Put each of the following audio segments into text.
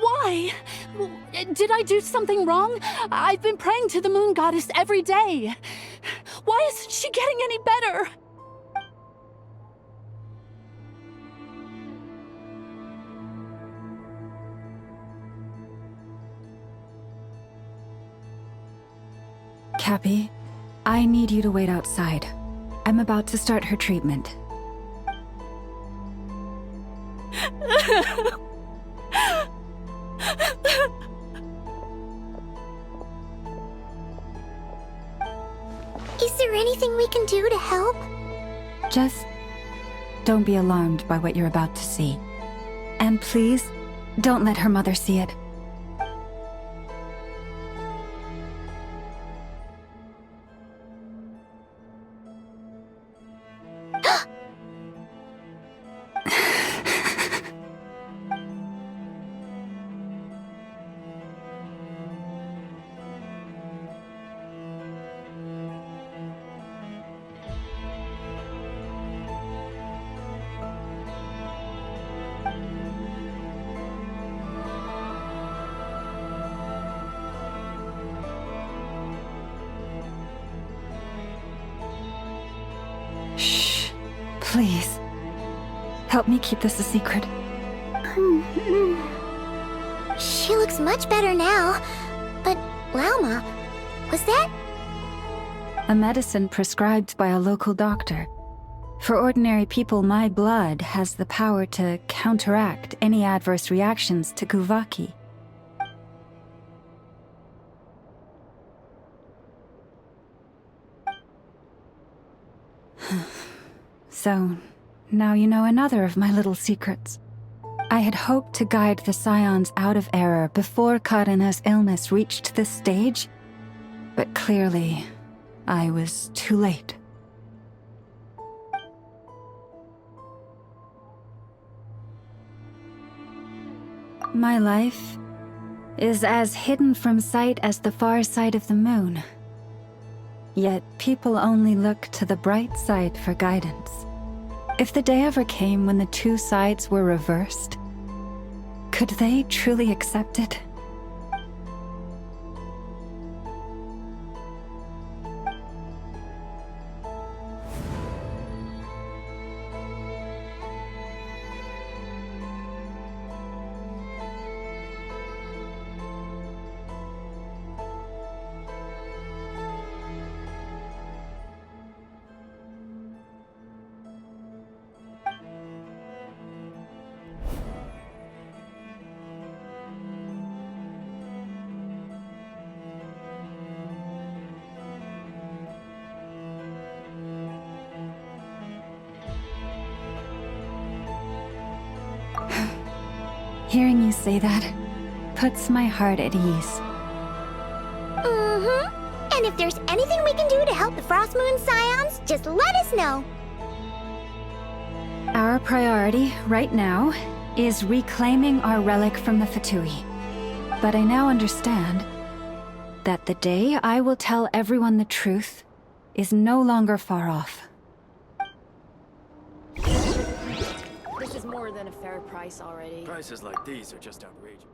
Why? Did I do something wrong? I've been praying to the moon goddess every day. Why isn't she getting any better? Cappy, I need you to wait outside. I'm about to start her treatment. Is there anything we can do to help? Just don't be alarmed by what you're about to see. And please, don't let her mother see it. Shh. Please. Help me keep this a secret. She looks much better now. But, Lauma, was that? A medicine prescribed by a local doctor. For ordinary people, my blood has the power to counteract any adverse reactions to Kuvaki. So, now you know another of my little secrets. I had hoped to guide the Scions out of error before Karina's illness reached this stage, but clearly, I was too late. My life is as hidden from sight as the far side of the moon. Yet people only look to the bright side for guidance. If the day ever came when the two sides were reversed, could they truly accept it? Hearing you say that puts my heart at ease. And if there's anything we can do to help the Frost Moon Scions, just let us know. Our priority, right now, is reclaiming our relic from the Fatui. But I now understand that the day I will tell everyone the truth is no longer far off. This is more than a fair price already. Prices like these are just outrageous.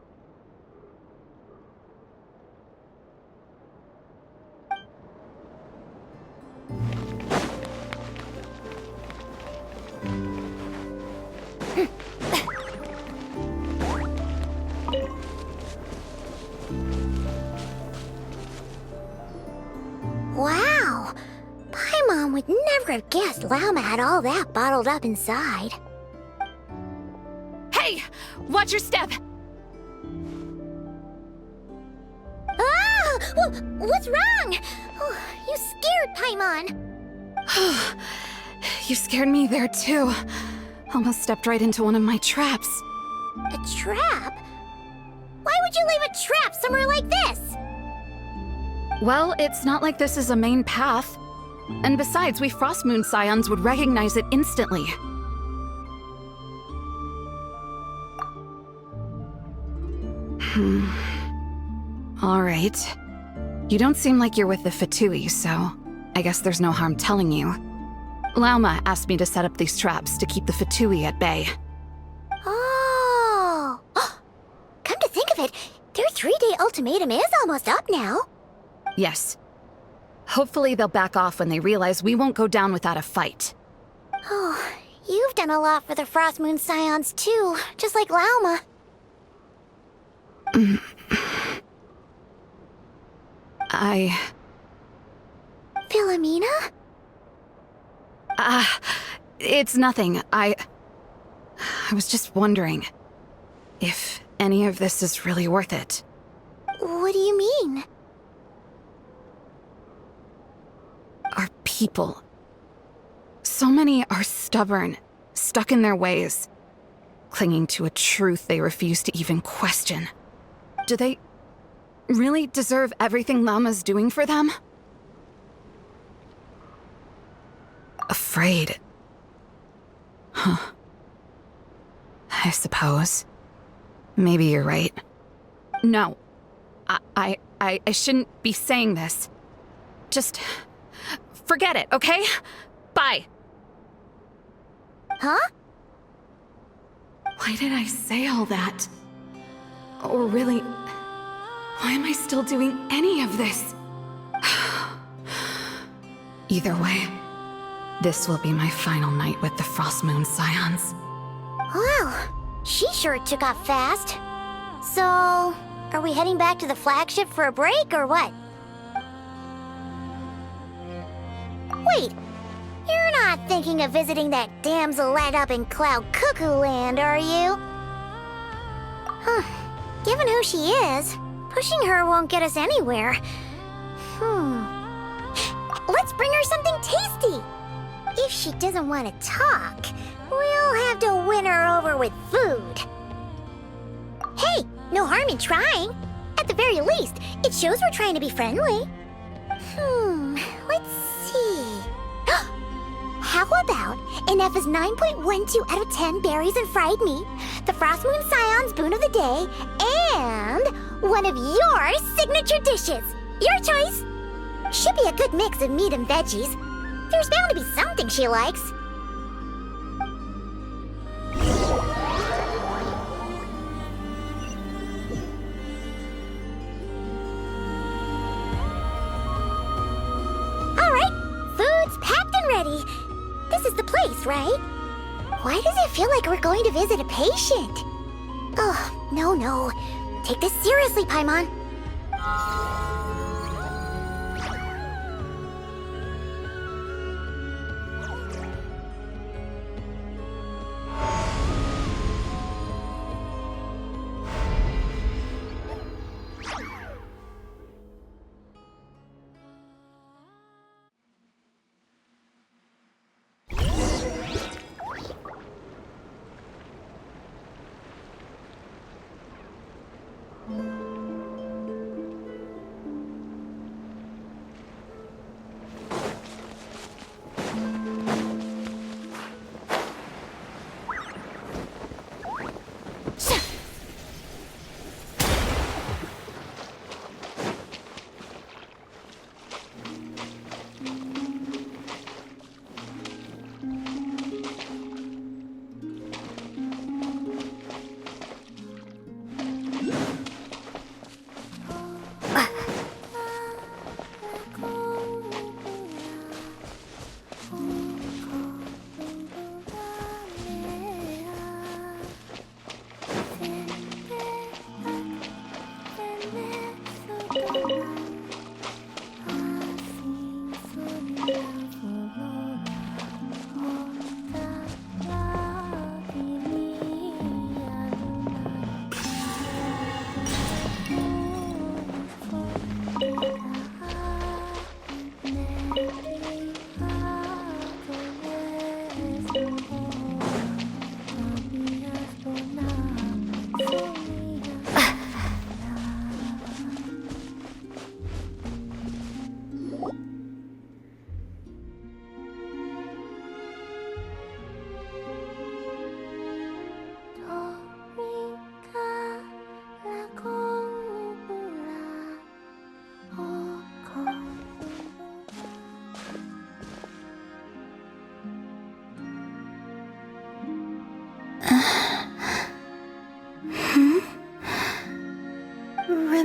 Wow! Paimon would never have guessed Lauma had all that bottled up inside. Hey! Watch your step! Ah! What's wrong? Oh, you scared Paimon. You scared me there too. Almost stepped right into one of my traps. A trap? Why would you leave a trap somewhere like this? Well, it's not like this is a main path. And besides, we Frost Moon Scions would recognize it instantly. Alright. You don't seem like you're with the Fatui, so I guess there's no harm telling you. Lauma asked me to set up these traps to keep the Fatui at bay. Oh, ultimatum is almost up now. Yes. Hopefully they'll back off when they realize we won't go down without a fight. Oh, you've done a lot for the Frost Moon Scions too, just like Lauma. Philomena? It's nothing. I was just wondering if any of this is really worth it. What do you mean? Our people. So many are stubborn, stuck in their ways, clinging to a truth they refuse to even question. Do they really deserve everything Lama's doing for them? Afraid. Huh. I suppose. Maybe you're right. No. I shouldn't be saying this. Just forget it, okay? Bye. Huh? Why did I say all that? Or really, why am I still doing any of this? Either way, this will be my final night with the Frost Moon Scions. Wow, she sure took off fast. So, are we heading back to the flagship for a break or what? Wait, you're not thinking of visiting that damsel laid up in Cloud Cuckoo Land, are you? Huh, given who she is, pushing her won't get us anywhere. Let's bring her something tasty. If she doesn't want to talk, we'll have to win her over with food. Hey, no harm in trying. At the very least, it shows we're trying to be friendly. Let's see. How about Ineffa's 9.12 out of 10 berries and fried meat, the Frost Moon Scion's boon of the day, and one of your signature dishes. Your choice. Should be a good mix of meat and veggies. There's bound to be something she likes. All right, food's packed and ready. This is the place, right? Why does it feel like we're going to visit a patient? Oh, no. Take this seriously, Paimon.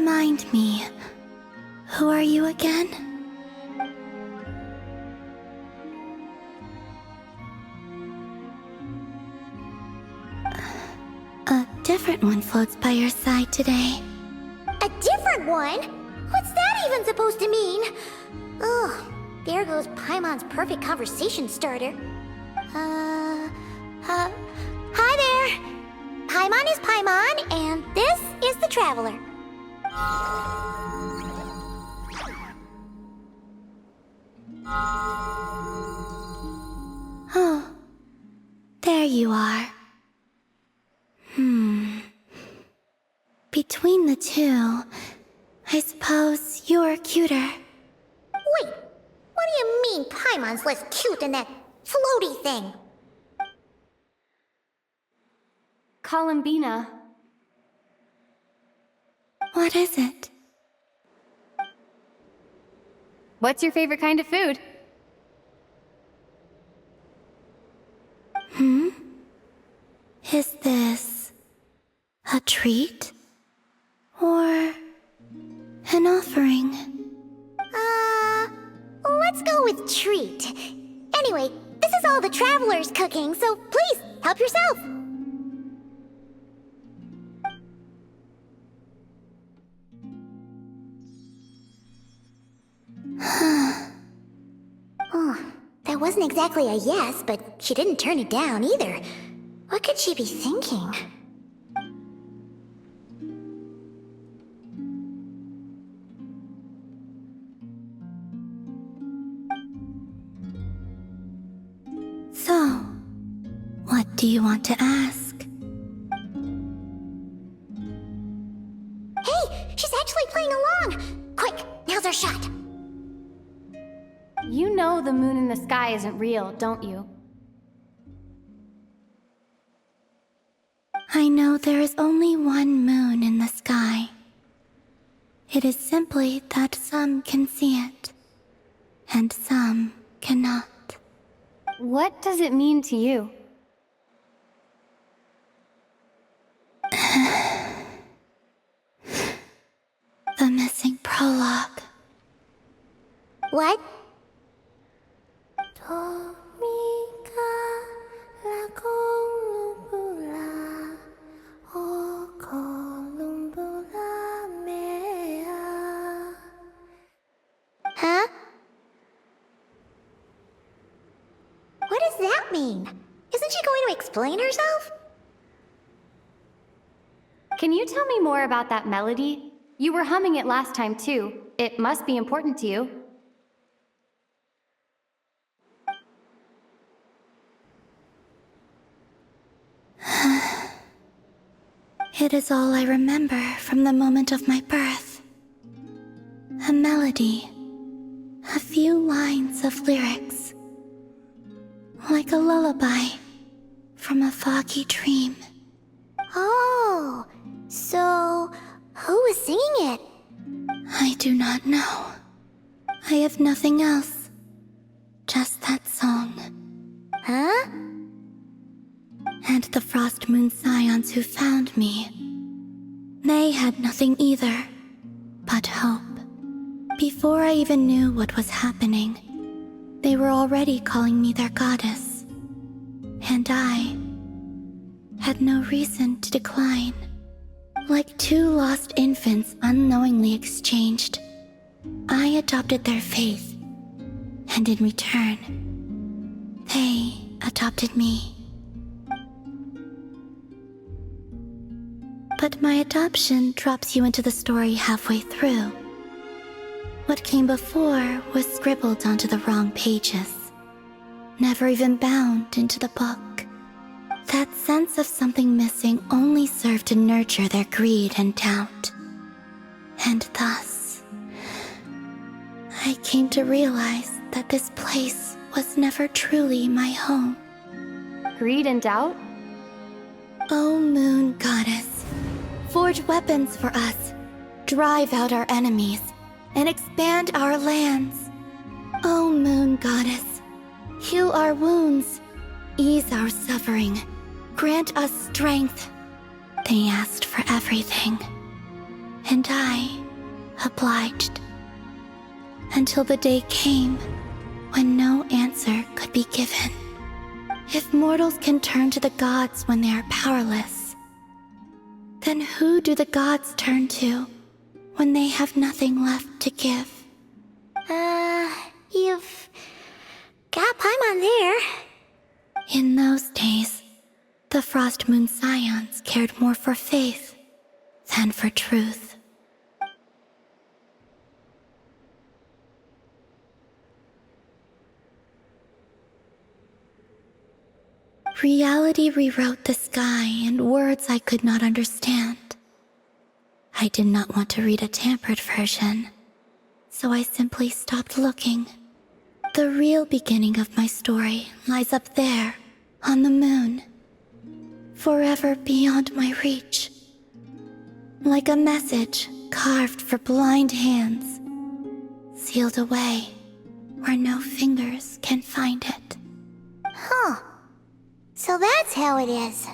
Remind me, who are you again? A different one floats by your side today. A different one? What's that even supposed to mean? Ugh, there goes Paimon's perfect conversation starter. Hi there! Paimon is Paimon, and this is the Traveler. Oh, there you are. Between the two, I suppose you're cuter. Wait, what do you mean Paimon's less cute than that floaty thing? Columbina. What is it? What's your favorite kind of food? Is this a treat? Or an offering? Let's go with treat. Anyway, this is all the Traveler's cooking, so please, help yourself. Oh, that wasn't exactly a yes, but she didn't turn it down either. What could she be thinking? So, what do you want to ask? Hey, she's actually playing along! Quick, now's our shot! You know the moon in the sky isn't real, don't you? I know there is only one moon in the sky. It is simply that some can see it, and some cannot. What does it mean to you? The missing prologue. What? Huh? What does that mean? Isn't she going to explain herself? Can you tell me more about that melody? You were humming it last time too. It must be important to you. It is all I remember from the moment of my birth. A melody. A few lines of lyrics. Like a lullaby from a foggy dream. Oh, so who was singing it? I do not know. I have nothing else. Just that song. Huh? And the Frost Moon Scions who found me. They had nothing either, but hope. Before I even knew what was happening, they were already calling me their goddess. And I had no reason to decline. Like two lost infants unknowingly exchanged, I adopted their faith. And in return, they adopted me. But my adoption drops you into the story halfway through. What came before was scribbled onto the wrong pages, never even bound into the book. That sense of something missing only served to nurture their greed and doubt. And thus, I came to realize that this place was never truly my home. Greed and doubt? O Moon Goddess, forge weapons for us, drive out our enemies, and expand our lands. O Moon Goddess, heal our wounds, ease our suffering, grant us strength. They asked for everything, and I obliged. Until the day came when no answer could be given. If mortals can turn to the gods when they are powerless, then who do the gods turn to when they have nothing left to give? You've got Paimon there. In those days, the Frost Moon Scions cared more for faith than for truth. Reality rewrote the sky in words I could not understand. I did not want to read a tampered version, so I simply stopped looking. The real beginning of my story lies up there, on the moon, forever beyond my reach. Like a message carved for blind hands, sealed away where no fingers can find it. Huh. So that's how it is.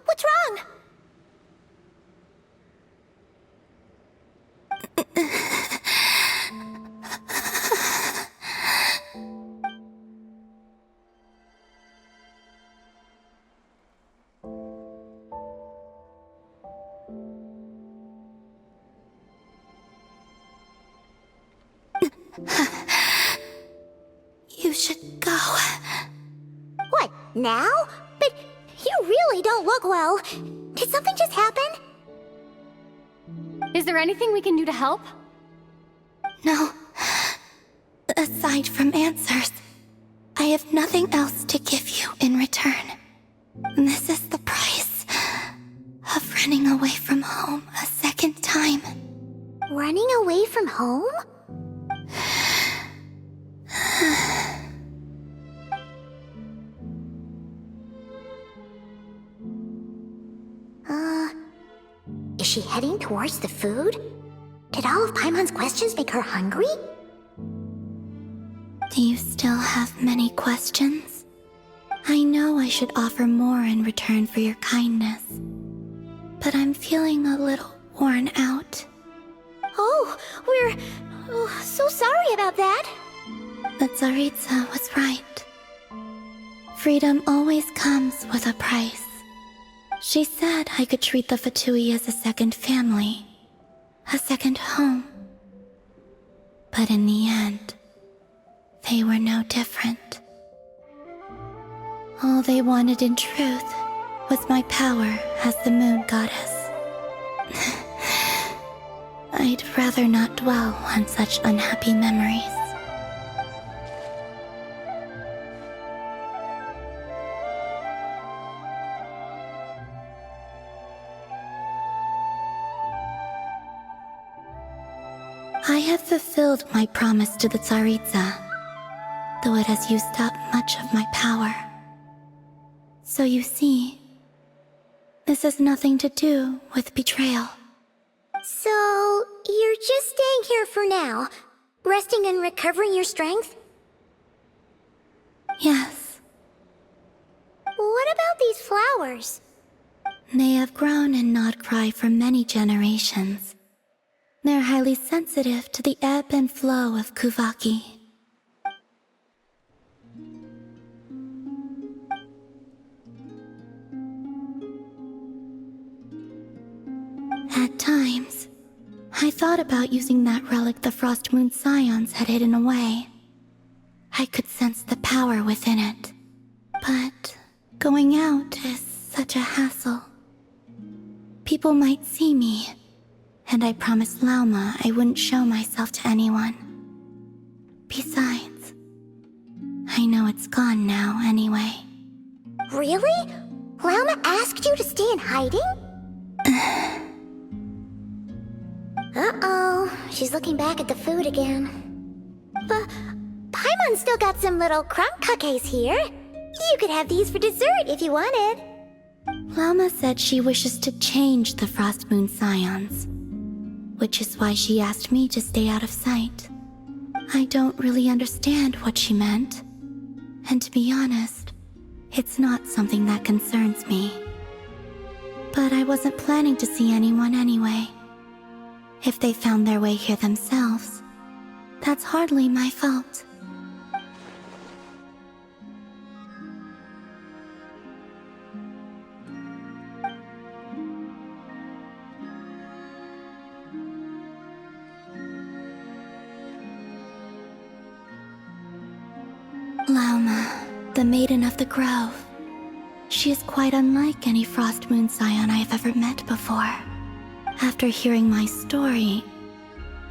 What's wrong? You should go. What, now? But you really don't look well. Did something just happen? Is there anything we can do to help? No. Aside from answers, I have nothing else to give you in return. This is the price of running away from home a second time. Running away from home? Is she heading towards the food? Did all of Paimon's questions make her hungry? Do you still have many questions? I know I should offer more in return for your kindness, but I'm feeling a little worn out. Oh, we're so sorry about that. The Tsaritsa was right. Freedom always comes with a price. She said I could treat the Fatui as a second family, a second home. But in the end, they were no different. All they wanted in truth was my power as the moon goddess. I'd rather not dwell on such unhappy memories. I have fulfilled my promise to the Tsaritsa, though it has used up much of my power. So you see, this has nothing to do with betrayal. So, you're just staying here for now, resting and recovering your strength? Yes. What about these flowers? They have grown in Nodcry for many generations. They're highly sensitive to the ebb and flow of Kuvaki. At times, I thought about using that relic the Frost Moon Scions had hidden away. I could sense the power within it. But going out is such a hassle. People might see me, and I promised Lauma I wouldn't show myself to anyone. Besides, I know it's gone now anyway. Really? Lauma asked you to stay in hiding? Uh-oh, she's looking back at the food again. But Paimon still got some little crumb cupcakes here. You could have these for dessert if you wanted. Llama said she wishes to change the Frost Moon Scions, which is why she asked me to stay out of sight. I don't really understand what she meant, and to be honest, it's not something that concerns me. But I wasn't planning to see anyone anyway. If they found their way here themselves, that's hardly my fault. Lauma, the Maiden of the Grove. She is quite unlike any Frost Moon Scion I have ever met before. After hearing my story,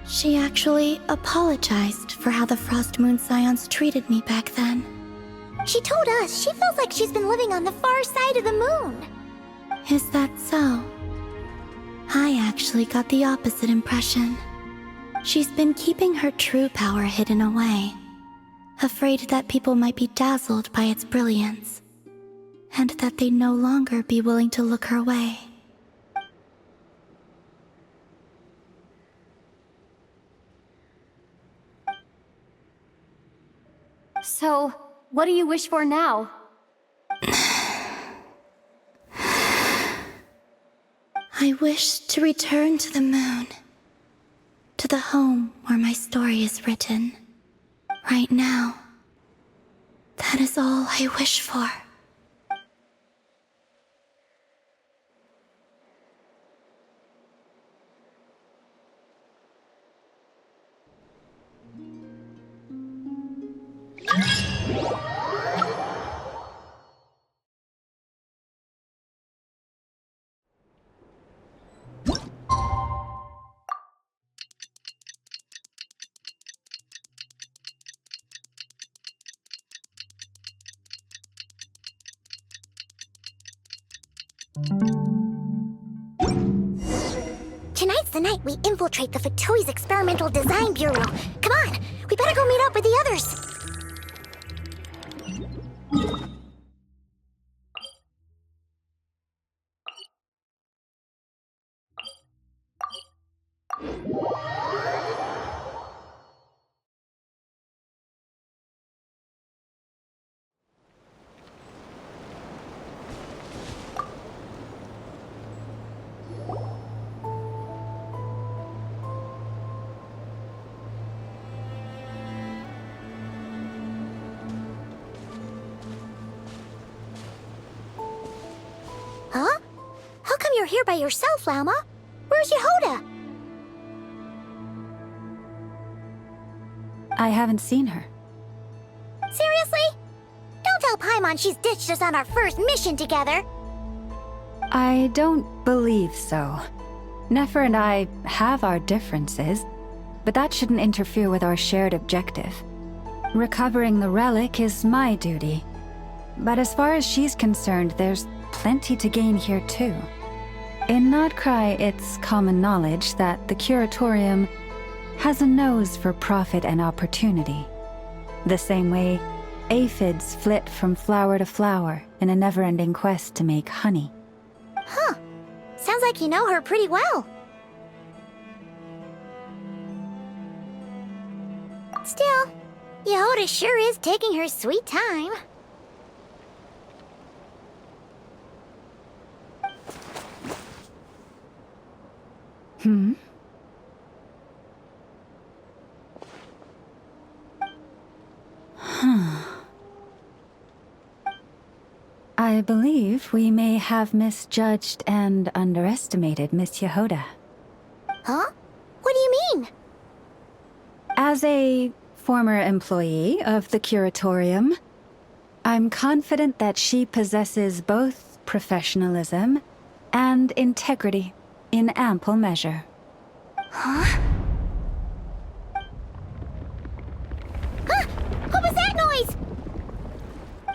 she actually apologized for how the Frost Moon Scions treated me back then. She told us she feels like she's been living on the far side of the moon. Is that so? I actually got the opposite impression. She's been keeping her true power hidden away, afraid that people might be dazzled by its brilliance, and that they'd no longer be willing to look her way. So, what do you wish for now? I wish to return to the moon, to the home where my story is written. Right now, that is all I wish for. Tonight's the night we infiltrate the Fatoi's Experimental Design Bureau. Come on, we better go meet up with the others. Huh? How come you're here by yourself, Lauma? Where's Yehoda? I haven't seen her. Seriously? Don't tell Paimon she's ditched us on our first mission together. I don't believe so. Nefer and I have our differences, but that shouldn't interfere with our shared objective. Recovering the relic is my duty. But as far as she's concerned, there's plenty to gain here too. In Nodcry, it's common knowledge that the Curatorium has a nose for profit and opportunity. The same way aphids flit from flower to flower in a never-ending quest to make honey. Huh. Sounds like you know her pretty well. Still, Yehoda sure is taking her sweet time. I believe we may have misjudged and underestimated Miss Yehoda. Huh? What do you mean? As a former employee of the Curatorium, I'm confident that she possesses both professionalism and integrity in ample measure. Huh? Huh? What was that noise?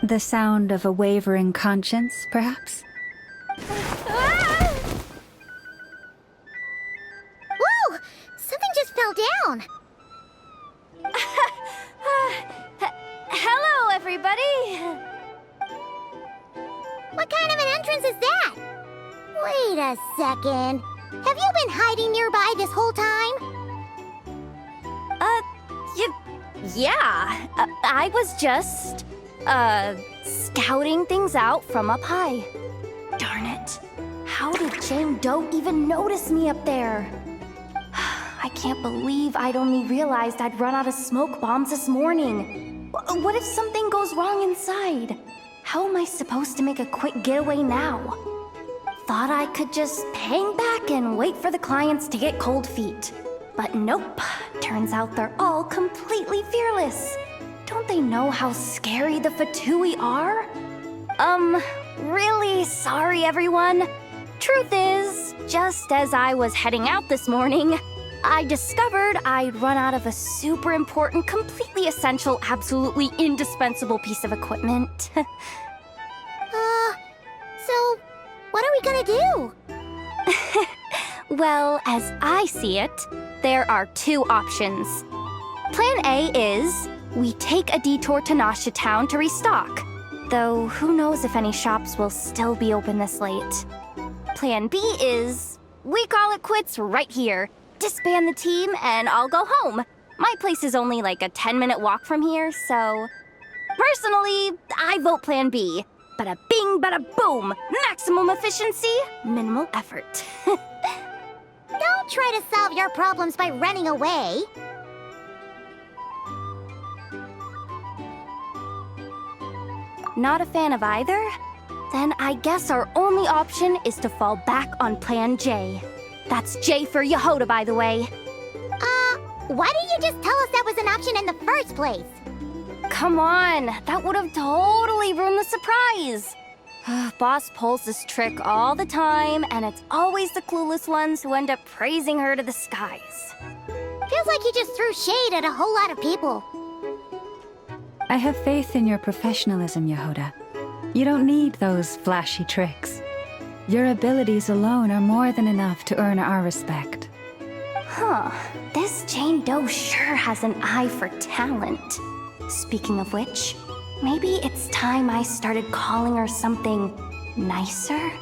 The sound of a wavering conscience, perhaps? Ah! Whoa! Something just fell down. Hello, everybody! What kind of an entrance is that? Wait a second. Have you been hiding nearby this whole time? Yeah. I was just, scouting things out from up high. Darn it. How did Jane Doe even notice me up there? I can't believe I'd only realized I'd run out of smoke bombs this morning. What if something goes wrong inside? How am I supposed to make a quick getaway now? Thought I could just hang back and wait for the clients to get cold feet. But nope. Turns out they're all completely fearless. Don't they know how scary the Fatui are? Really sorry, everyone. Truth is, just as I was heading out this morning, I discovered I'd run out of a super important, completely essential, absolutely indispensable piece of equipment. So, what are we gonna do? Well, as I see it, there are two options. Plan A is we take a detour to Nasha Town to restock, though who knows if any shops will still be open this late. Plan B is we call it quits right here, disband the team, and I'll go home. My place is only like a 10-minute walk from here, so... Personally, I vote Plan B. Bada bing, bada boom! Maximum efficiency, minimal effort. Don't try to solve your problems by running away. Not a fan of either? Then I guess our only option is to fall back on Plan J. That's J for Yehoda, by the way. Why didn't you just tell us that was an option in the first place? Come on, that would have totally ruined the surprise. Boss pulls this trick all the time, and it's always the clueless ones who end up praising her to the skies. Feels like he just threw shade at a whole lot of people. I have faith in your professionalism, Yehoda. You don't need those flashy tricks. Your abilities alone are more than enough to earn our respect. Huh, this Jane Doe sure has an eye for talent. Speaking of which, maybe it's time I started calling her something nicer?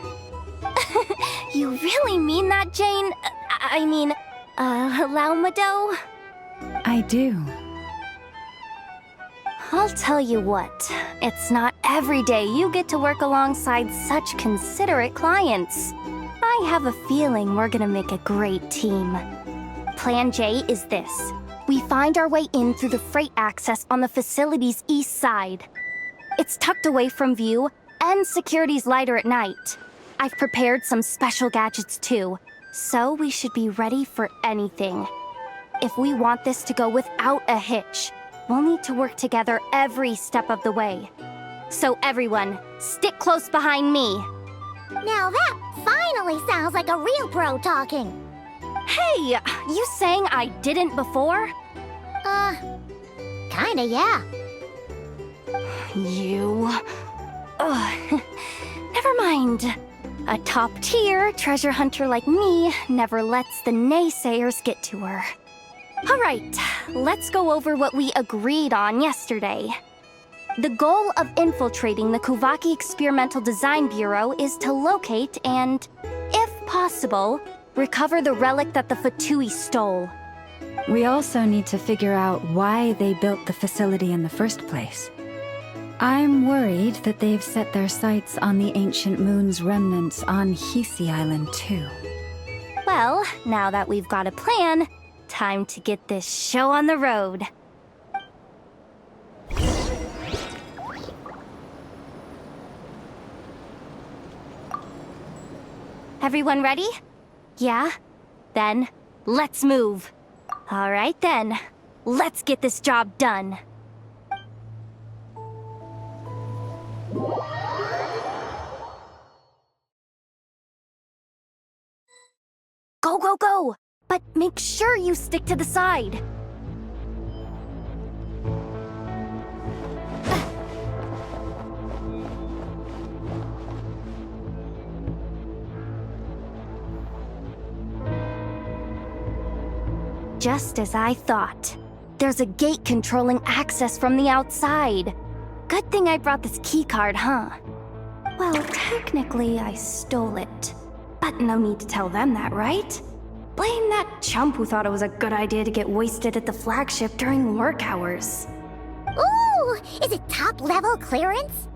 You really mean that, Jane? Laumado? I do. I'll tell you what, it's not every day you get to work alongside such considerate clients. I have a feeling we're gonna make a great team. Plan J is this. We find our way in through the freight access on the facility's east side. It's tucked away from view, and security's lighter at night. I've prepared some special gadgets too, so we should be ready for anything. If we want this to go without a hitch, we'll need to work together every step of the way. So everyone, stick close behind me. Now that finally sounds like a real pro talking. Hey, you saying I didn't before? Kinda, yeah. You... Ugh. Never mind. A top-tier treasure hunter like me never lets the naysayers get to her. All right, let's go over what we agreed on yesterday. The goal of infiltrating the Kuvaki Experimental Design Bureau is to locate and, if possible, recover the relic that the Fatui stole. We also need to figure out why they built the facility in the first place. I'm worried that they've set their sights on the ancient moon's remnants on Hisi Island too. Well, now that we've got a plan, time to get this show on the road. Everyone ready? Yeah? Then, let's move. All right then, let's get this job done. Go, go, go! But make sure you stick to the side. Just as I thought. There's a gate controlling access from the outside. Good thing I brought this keycard, huh? Well, technically I stole it. No need to tell them that, right? Blame that chump who thought it was a good idea to get wasted at the flagship during work hours. Ooh, is it top-level clearance?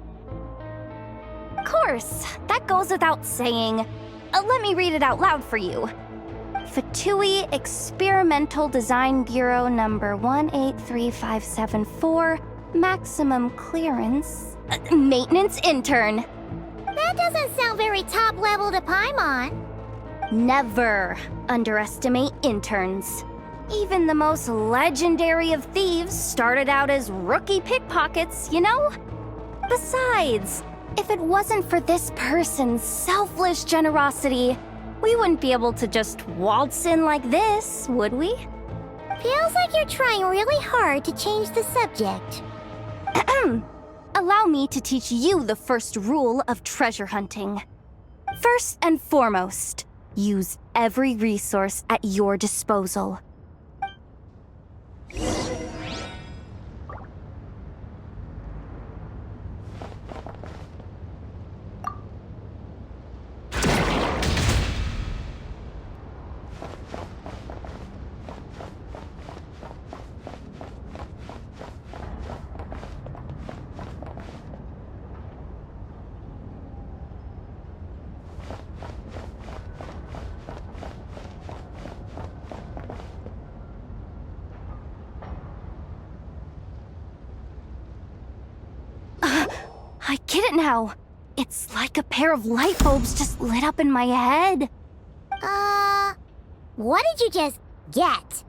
Of course, that goes without saying. Let me read it out loud for you. Fatui Experimental Design Bureau number 183574, maximum clearance. Maintenance intern. That doesn't sound very top-level to Paimon. Never underestimate interns. Even the most legendary of thieves started out as rookie pickpockets, you know? Besides, if it wasn't for this person's selfless generosity, we wouldn't be able to just waltz in like this, would we? Feels like you're trying really hard to change the subject. Allow me to teach you the first rule of treasure hunting. First and foremost, use every resource at your disposal. I get it now. It's like a pair of light bulbs just lit up in my head. What did you just get?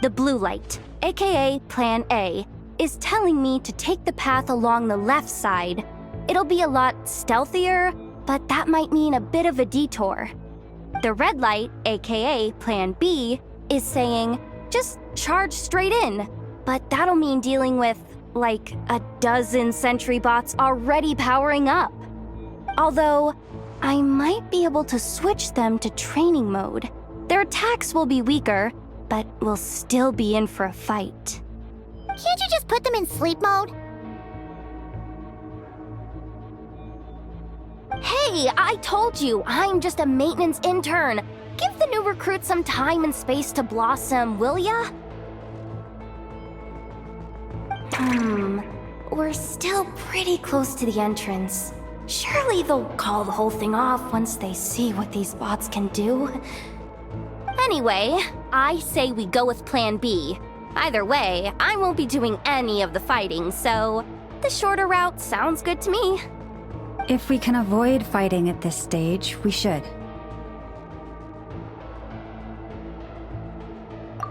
The blue light, aka Plan A, is telling me to take the path along the left side. It'll be a lot stealthier, but that might mean a bit of a detour. The red light, aka Plan B, is saying, just charge straight in. But that'll mean dealing with, like, a dozen sentry bots already powering up. Although, I might be able to switch them to training mode. Their attacks will be weaker, but we'll still be in for a fight. Can't you just put them in sleep mode? Hey, I told you, I'm just a maintenance intern. Give the new recruit some time and space to blossom, will ya? We're still pretty close to the entrance. Surely they'll call the whole thing off once they see what these bots can do. Anyway, I say we go with Plan B. Either way, I won't be doing any of the fighting, so the shorter route sounds good to me. If we can avoid fighting at this stage, we should.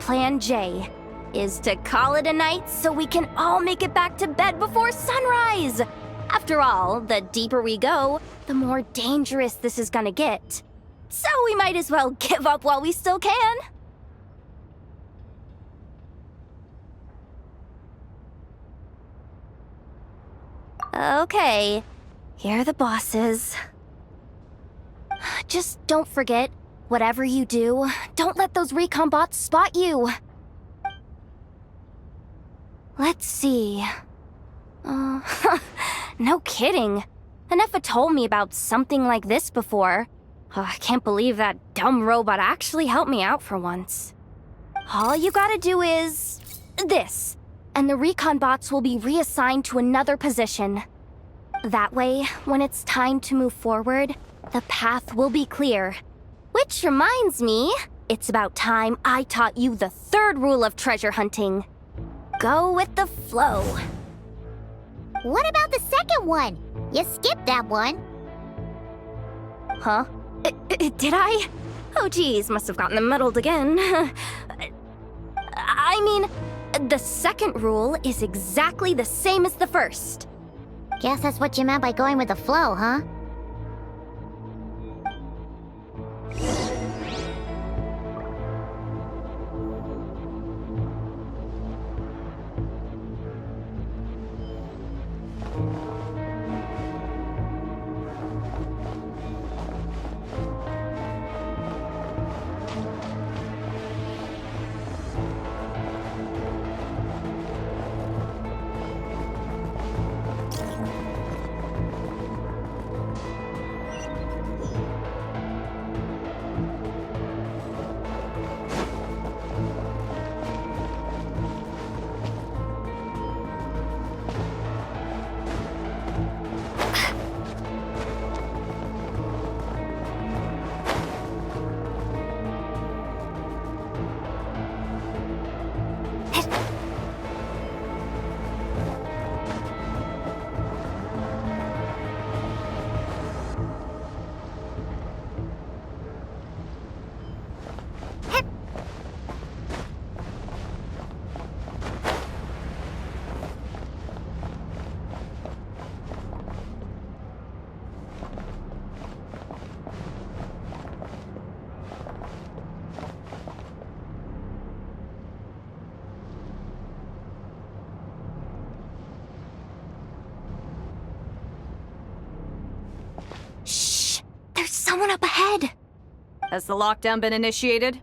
Plan J is to call it a night so we can all make it back to bed before sunrise. After all, the deeper we go, the more dangerous this is gonna get. So we might as well give up while we still can. Okay, here are the bosses. Just don't forget, whatever you do, don't let those recon bots spot you. Let's see. No kidding. Anefa told me about something like this before. I can't believe that dumb robot actually helped me out for once. All you gotta do is this, and the recon bots will be reassigned to another position. That way, when it's time to move forward, the path will be clear. Which reminds me, it's about time I taught you the third rule of treasure hunting. Go with the flow. What about the second one? You skipped that one. Huh? Did I? Oh geez, must have gotten them muddled again. I mean, the second rule is exactly the same as the first. Guess that's what you meant by going with the flow, huh? someone up ahead. Has the lockdown been initiated?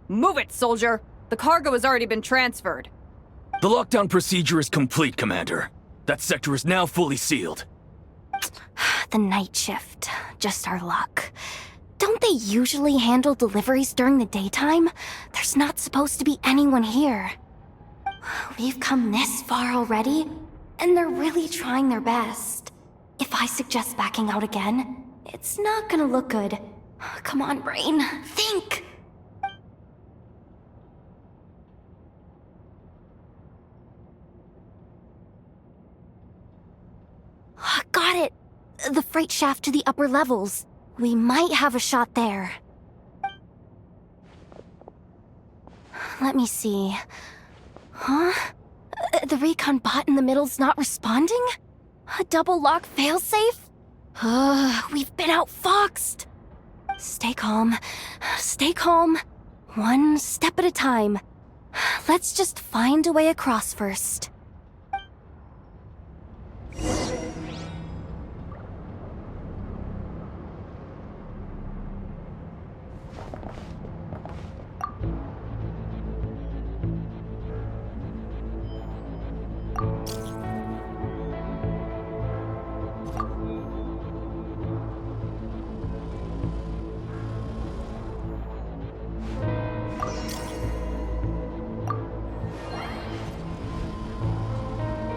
Move it, soldier! The cargo has already been transferred. The lockdown procedure is complete, Commander. That sector is now fully sealed. The night shift. Just our luck. Don't they usually handle deliveries during the daytime? There's not supposed to be anyone here. We've come this far already, and they're really trying their best. If I suggest backing out again, it's not gonna look good. Come on, brain. Think! Got it! The freight shaft to the upper levels. We might have a shot there. Let me see. Huh? The recon bot in the middle's not responding? A double lock failsafe? We've been outfoxed. Stay calm. Stay calm. One step at a time. Let's just find a way across first.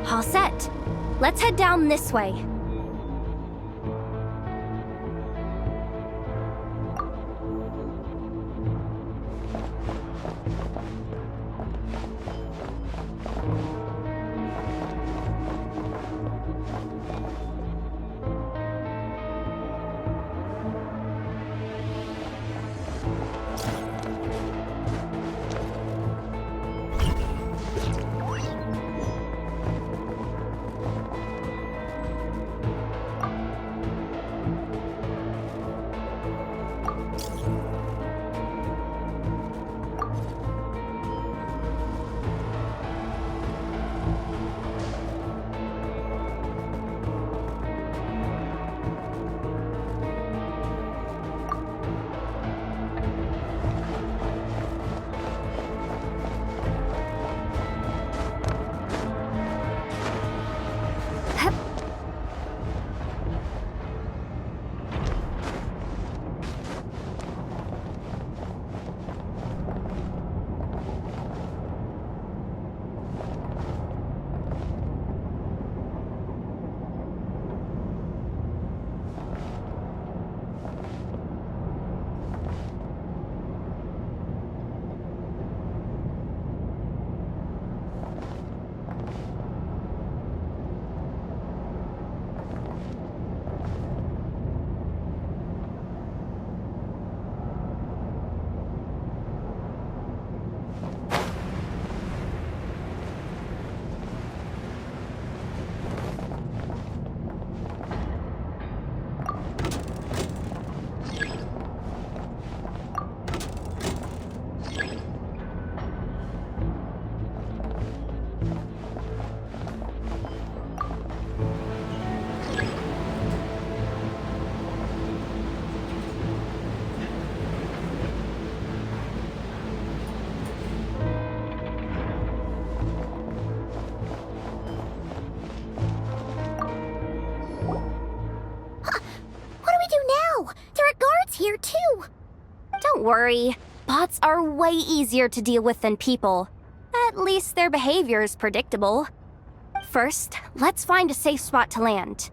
All set. Let's head down this way. Here too. Don't worry. Bots are way easier to deal with than people. At least their behavior is predictable. First, let's find a safe spot to land.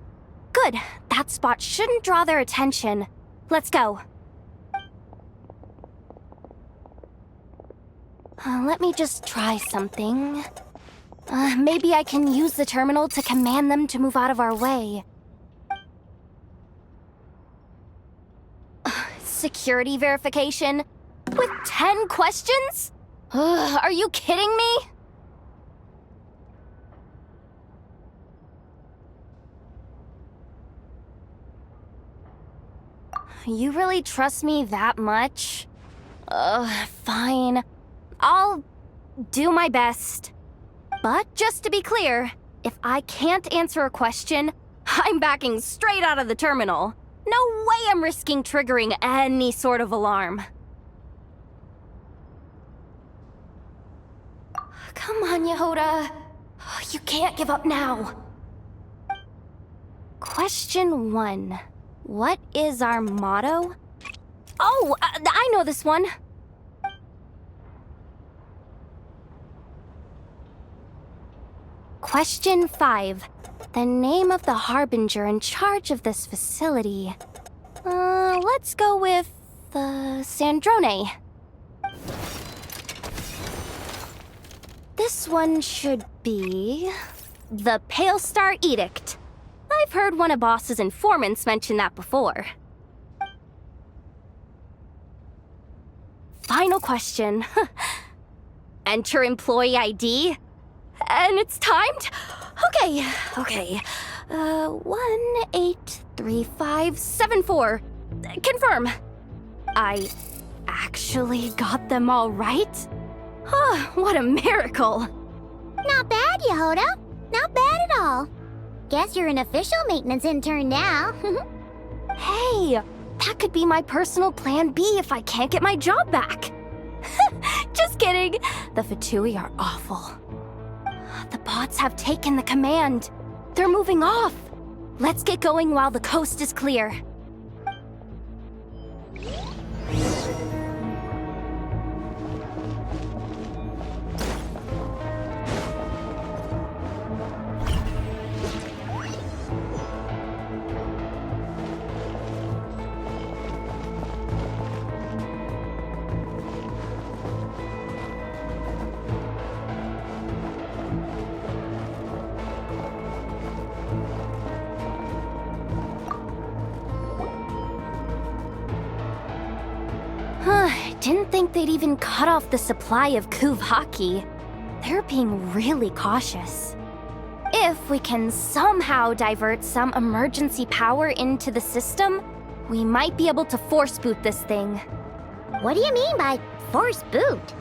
Good. That spot shouldn't draw their attention. Let's go. Let me just try something. Maybe I can use the terminal to command them to move out of our way. Security verification? With 10 questions? Are you kidding me? You really trust me that much? Fine. I'll do my best. But just to be clear, if I can't answer a question, I'm backing straight out of the terminal. No way I am risking triggering any sort of alarm. Come on, Yehoda. You can't give up now. Question 1. What is our motto? Oh, I know this one. Question 5. The name of the harbinger in charge of this facility. Let's go with Sandrone. This one should be the Pale Star Edict. I've heard one of Boss's informants mention that before. Final question. Enter employee ID. And it's timed? Okay. 183574. Confirm. I actually got them all right? What a miracle. Not bad, Yehoda. Not bad at all. Guess you're an official maintenance intern now. Hey, that could be my personal plan B if I can't get my job back. Just kidding. The Fatui are awful. The bots have taken the command. They're moving off. Let's get going while the coast is clear. Didn't think they'd even cut off the supply of Kuvaki. They're being really cautious. If we can somehow divert some emergency power into the system, we might be able to force boot this thing. What do you mean by force boot?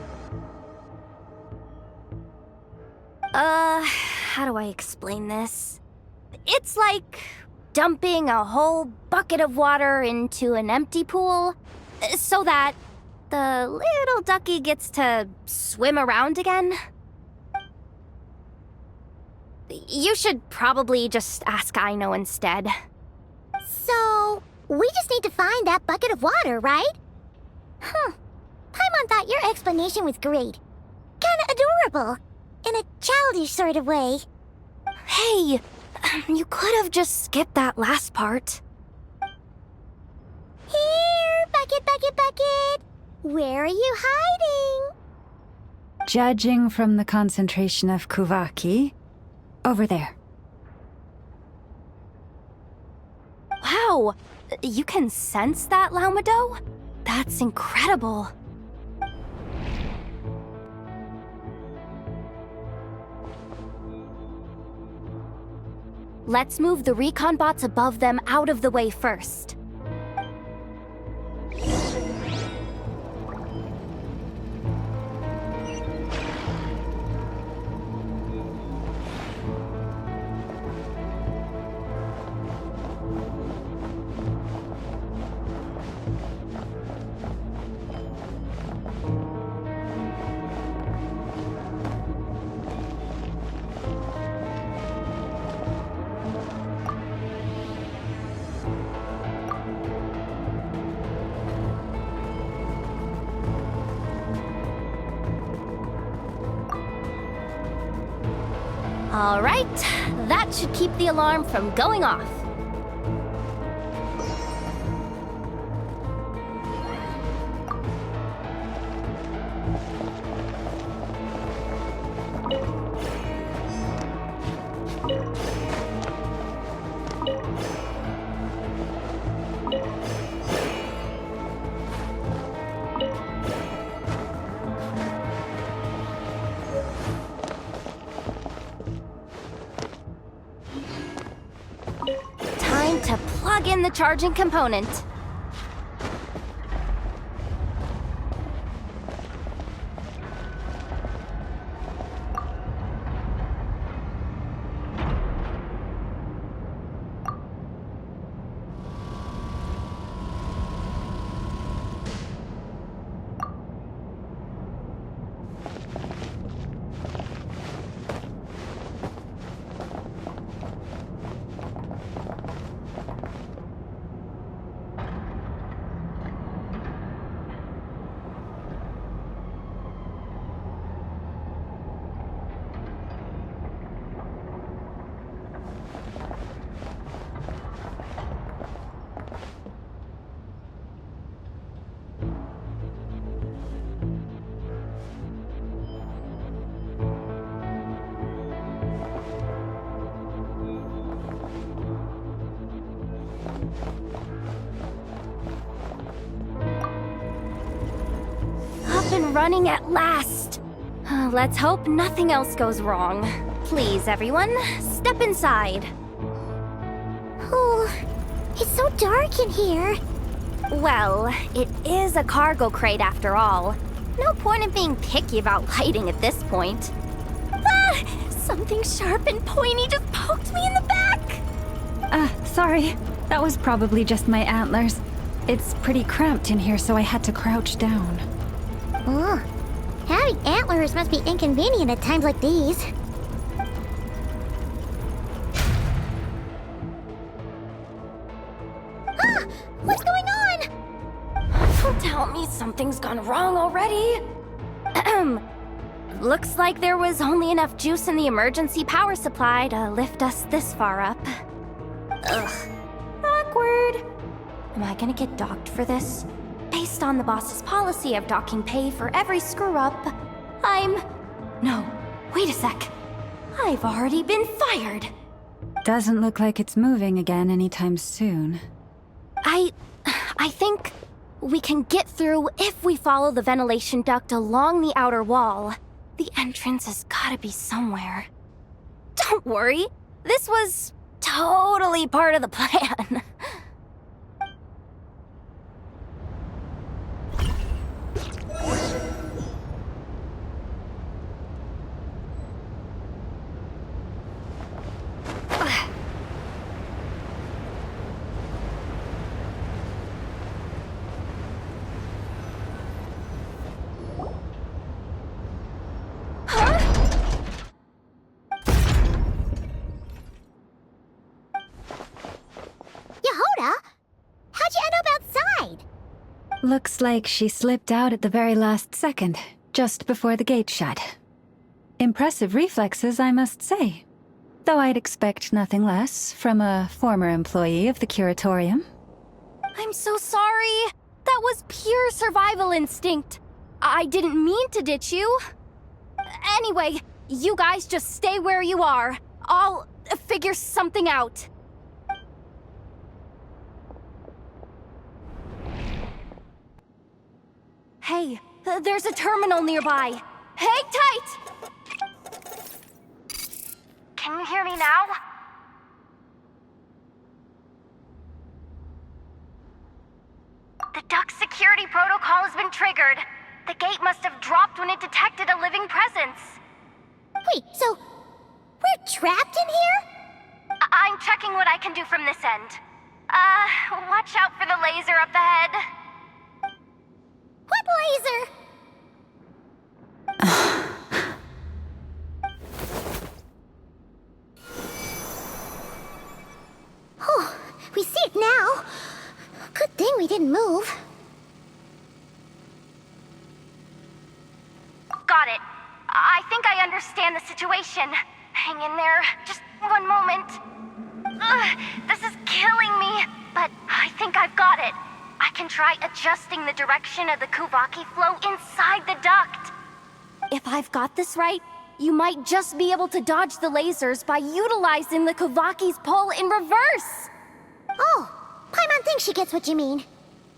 How do I explain this? It's like dumping a whole bucket of water into an empty pool, so that the little ducky gets to swim around again. You should probably just ask Aino instead. So, we just need to find that bucket of water, right? Paimon thought your explanation was great. Kinda adorable. In a childish sort of way. Hey, you could have just skipped that last part. Here, bucket, bucket, bucket. Where are you hiding? Judging from the concentration of Kuvaki, over there. Wow, you can sense that, Laumado? That's incredible. Let's move the recon bots above them out of the way first. All right, that should keep the alarm from going off. Time to plug in the charging component. running at last. Let's hope nothing else goes wrong. Please, everyone, step inside. Oh, it's so dark in here. Well, it is a cargo crate after all. No point in being picky about lighting at this point. Ah! Something sharp and pointy just poked me in the back! Sorry. That was probably just my antlers. It's pretty cramped in here, so I had to crouch down. Oh, having antlers must be inconvenient at times like these. Ah! What's going on? Don't tell me something's gone wrong already. Looks like there was only enough juice in the emergency power supply to lift us this far up. Ugh. Awkward. Am I gonna get docked for this? Based on the boss's policy of docking pay for every screw-up, No, wait a sec. I've already been fired. Doesn't look like it's moving again anytime soon. I think we can get through if we follow the ventilation duct along the outer wall. The entrance has gotta be somewhere. Don't worry, this was totally part of the plan. Looks like she slipped out at the very last second, just before the gate shut. Impressive reflexes, I must say. Though I'd expect nothing less from a former employee of the Curatorium. I'm so sorry. That was pure survival instinct. I didn't mean to ditch you. Anyway, you guys just stay where you are. I'll figure something out. Hey, there's a terminal nearby. Hang tight! Can you hear me now? The duct security protocol has been triggered. The gate must have dropped when it detected a living presence. Wait, so we're trapped in here? I'm checking what I can do from this end. Watch out for the laser up ahead. What laser? Oh, we see it now. Good thing we didn't move. Got it. I think I understand the situation. Hang in there. Just one moment. This is killing me, but I think I've got it. I can try adjusting the direction of the Kuvaki flow inside the duct. If I've got this right, you might just be able to dodge the lasers by utilizing the Kuvaki's pull in reverse. Oh, Paimon thinks she gets what you mean.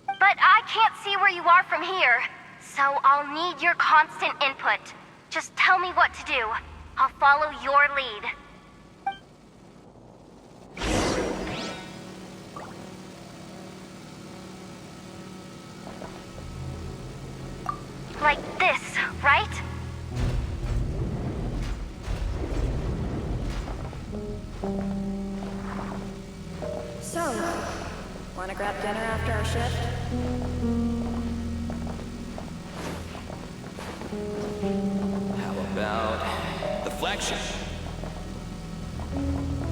But I can't see where you are from here, so I'll need your constant input. Just tell me what to do. I'll follow your lead. Like this, right? So, wanna grab dinner after our shift? How about the flagship?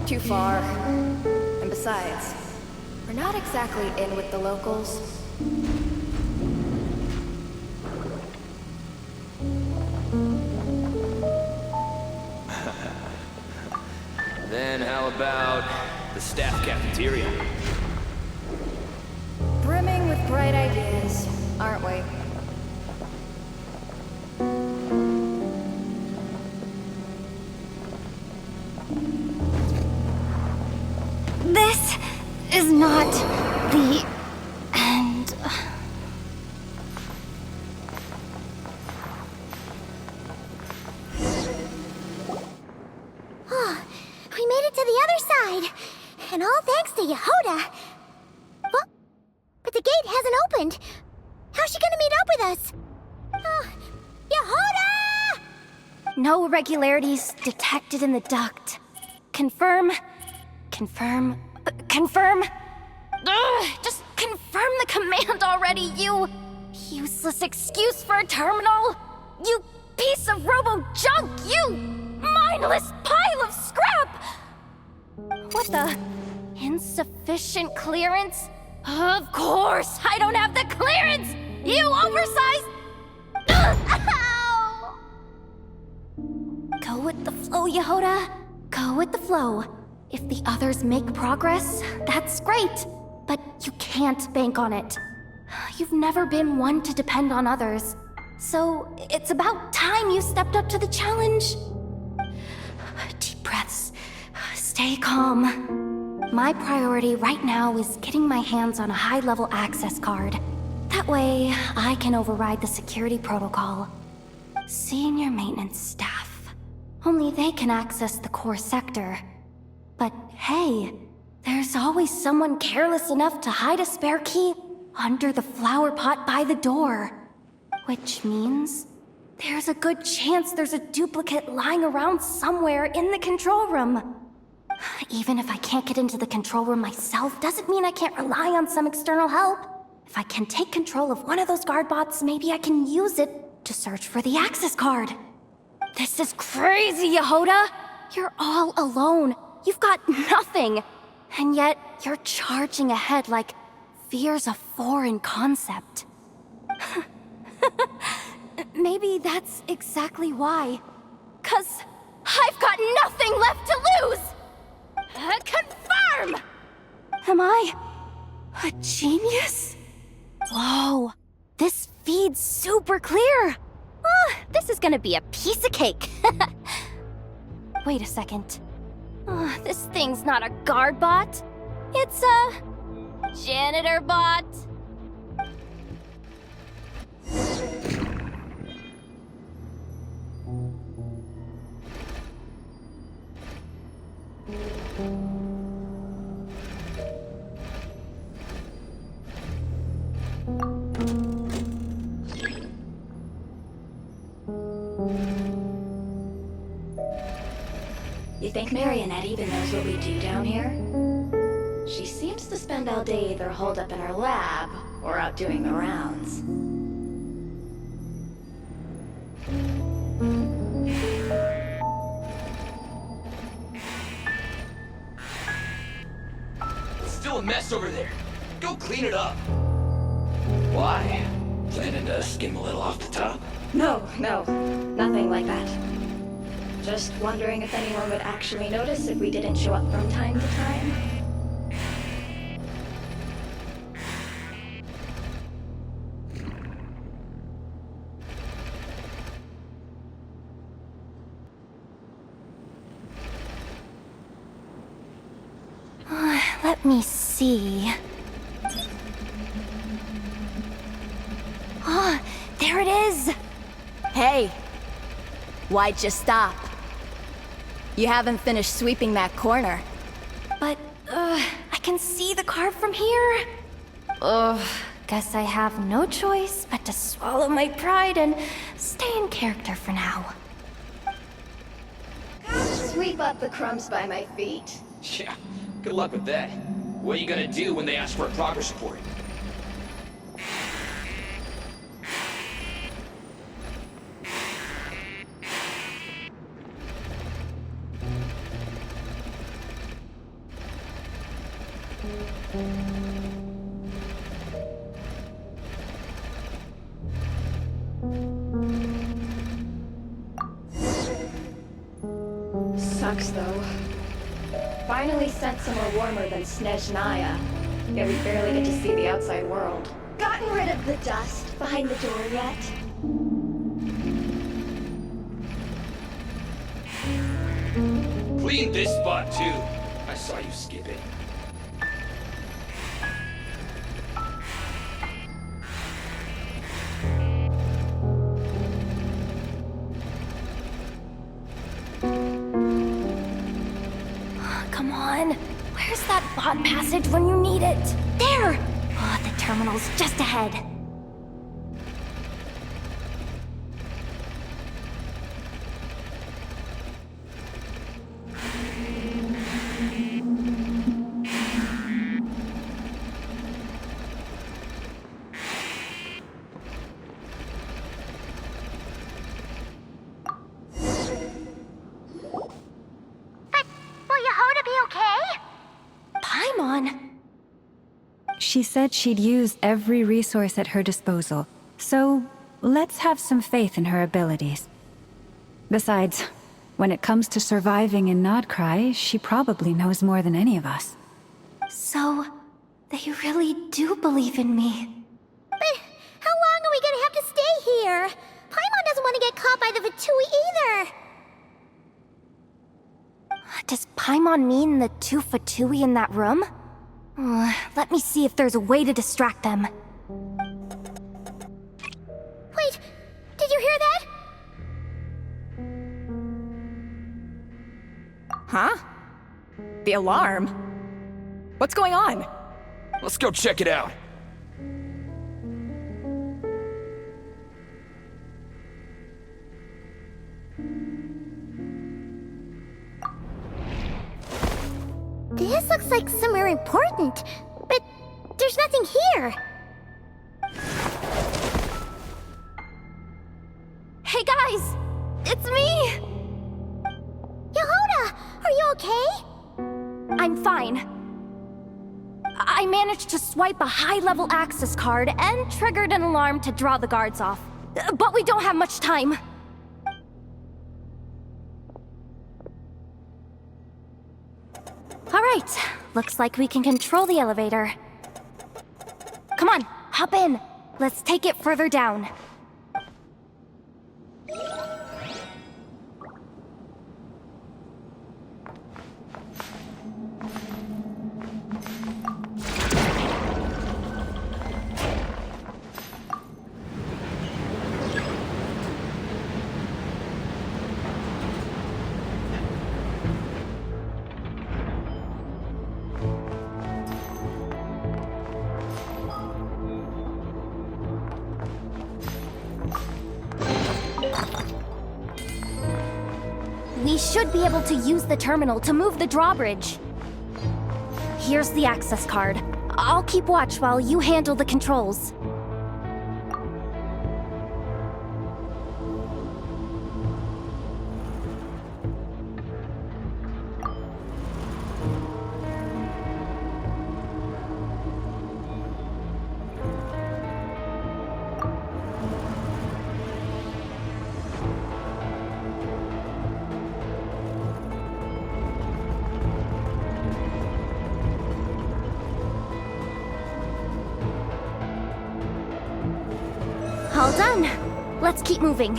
Too far. And besides, we're not exactly in with the locals. Then how about the staff cafeteria? Brimming with bright ideas, aren't we? This is not the end. And all thanks to Yehoda. But the gate hasn't opened. How's she gonna meet up with us? Yehoda! No irregularities detected in the duct. Confirm. Confirm. Confirm. Ugh, just confirm the command already, you useless excuse for a terminal. You piece of robo-junk, you mindless pile of scrap! What the? Insufficient clearance? Of course, I don't have the clearance! You oversized... Ow! Go with the flow, Yehoda. Go with the flow. If the others make progress, that's great. But you can't bank on it. You've never been one to depend on others. So it's about time you stepped up to the challenge. Deep breaths. Stay calm. My priority right now is getting my hands on a high-level access card. That way, I can override the security protocol. Senior maintenance staff. Only they can access the core sector. But hey, there's always someone careless enough to hide a spare key under the flower pot by the door. Which means there's a good chance there's a duplicate lying around somewhere in the control room. Even if I can't get into the control room myself, doesn't mean I can't rely on some external help. If I can take control of one of those guard bots, maybe I can use it to search for the access card. This is crazy, Yehoda! You're all alone. You've got nothing. And yet, you're charging ahead like fear's a foreign concept. Maybe that's exactly why. 'Cause I've got nothing left to lose! Confirm! Am I a genius? Whoa, this feed's super clear. This is gonna be a piece of cake. Wait a second. This thing's not a guard bot. It's a janitor bot. You think Marionette even knows what we do down here? She seems to spend all day either holed up in her lab or out doing the rounds. It's still a mess over there. Go clean it up. Why? Planning to skim a little off the top? No, nothing like that. Just wondering if anyone would actually notice if we didn't show up from time to time. Let me see. There it is! Hey! Why'd you stop? You haven't finished sweeping that corner. But, I can see the card from here. Guess I have no choice but to swallow my pride and stay in character for now. Sweep up the crumbs by my feet. Yeah, good luck with that. What are you gonna do when they ask for a progress report? Sucks though. Finally sent somewhere warmer than Snezhnaya, yet we barely get to see the outside world. Gotten rid of the dust behind the door yet? Clean this spot too. I saw you skip it. Come on, where's that bot passage when you need it? There! Oh, the terminal's just ahead. She said she'd use every resource at her disposal, so let's have some faith in her abilities. Besides, when it comes to surviving in Nodcry, she probably knows more than any of us. So, they really do believe in me. But how long are we gonna have to stay here? Paimon doesn't want to get caught by the Fatui either. Does Paimon mean the two Fatui in that room? Let me see if there's a way to distract them. Wait, did you hear that? Huh? The alarm? What's going on? Let's go check it out. This looks like somewhere important, but there's nothing here. Hey guys! It's me! Yehuda, are you okay? I'm fine. I managed to swipe a high-level access card and triggered an alarm to draw the guards off. But we don't have much time. Alright, looks like we can control the elevator. Come on, hop in. Let's take it further down. We should be able to use the terminal to move the drawbridge. Here's the access card. I'll keep watch while you handle the controls. All done. Let's keep moving.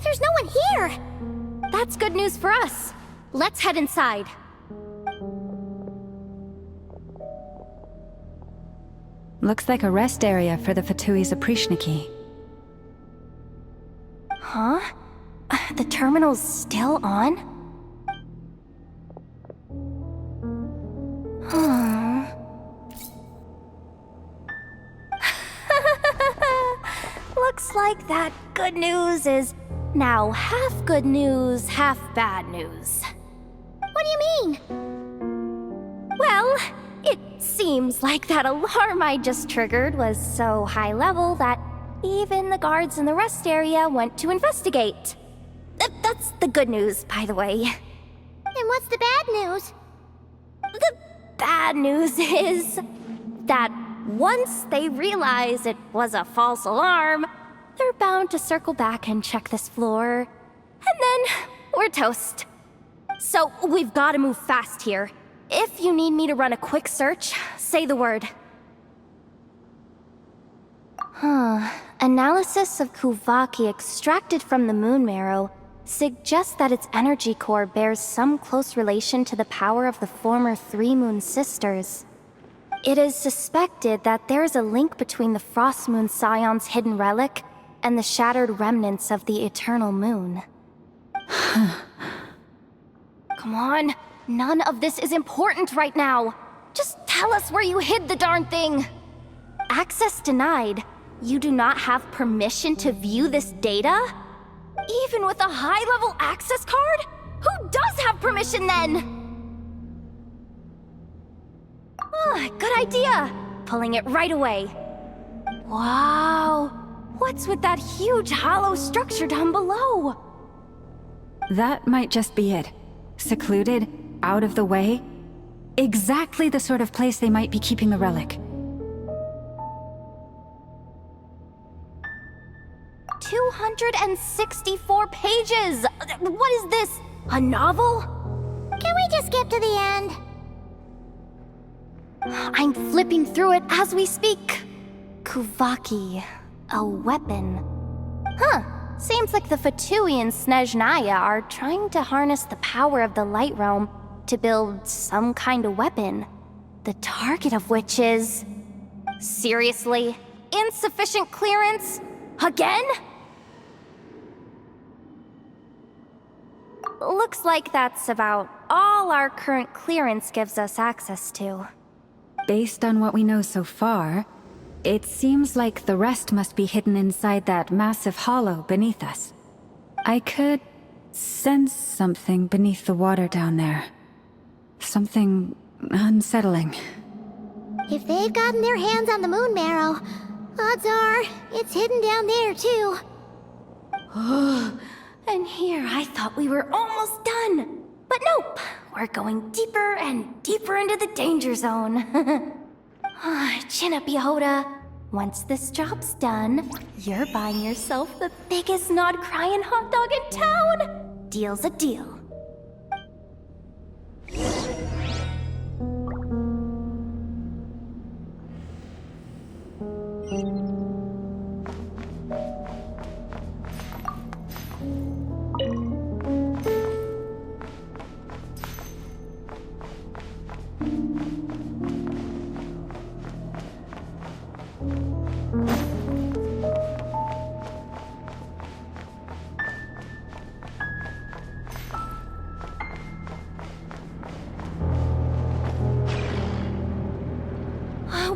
There's no one here! That's good news for us. Let's head inside. Looks like a rest area for the Fatui's Oprishniki. Huh? The terminal's still on? Looks like that good news is now half good news, half bad news. What do you mean? Well, it seems like that alarm I just triggered was so high level that even the guards in the rest area went to investigate. That's the good news, by the way. And what's the bad news? The bad news is that once they realize it was a false alarm, they're bound to circle back and check this floor. And then we're toast. So we've got to move fast here. If you need me to run a quick search, say the word. Analysis of Kuvaki extracted from the moon marrow suggests that its energy core bears some close relation to the power of the former Three Moon Sisters. It is suspected that there is a link between the Frost Moon Scion's hidden relic and the shattered remnants of the Eternal Moon. Come on, none of this is important right now. Just tell us where you hid the darn thing. Access denied. You do not have permission to view this data? Even with a high-level access card? Who does have permission then? Good idea. Pulling it right away. Wow. What's with that huge hollow structure down below? That might just be it. Secluded, out of the way. Exactly the sort of place they might be keeping the relic. 264 pages! What is this? A novel? Can we just skip to the end? I'm flipping through it as we speak. Kuvaki. A weapon. Seems like the Fatui and Snezhnaya are trying to harness the power of the Light Realm to build some kind of weapon. The target of which is... Seriously? Insufficient clearance? Again? Looks like that's about all our current clearance gives us access to. Based on what we know so far, it seems like the rest must be hidden inside that massive hollow beneath us. I could sense something beneath the water down there. Something unsettling. If they've gotten their hands on the moon marrow, odds are it's hidden down there too. And here I thought we were almost done. But nope, we're going deeper and deeper into the danger zone. Chin up, Yehoda. Once this job's done, you're buying yourself the biggest nod-crying hot dog in town. Deal's a deal.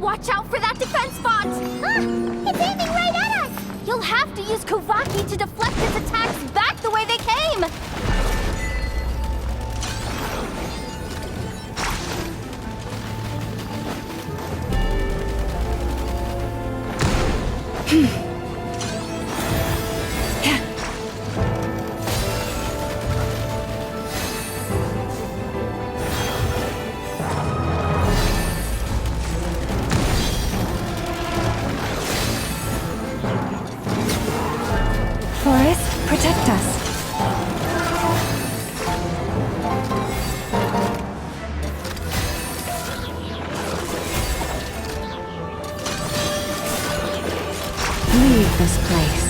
Watch out for that defense bot! It's aiming right at us! You'll have to use Kuvaki to deflect its attacks back the way they came! Forest, protect us. Leave this place.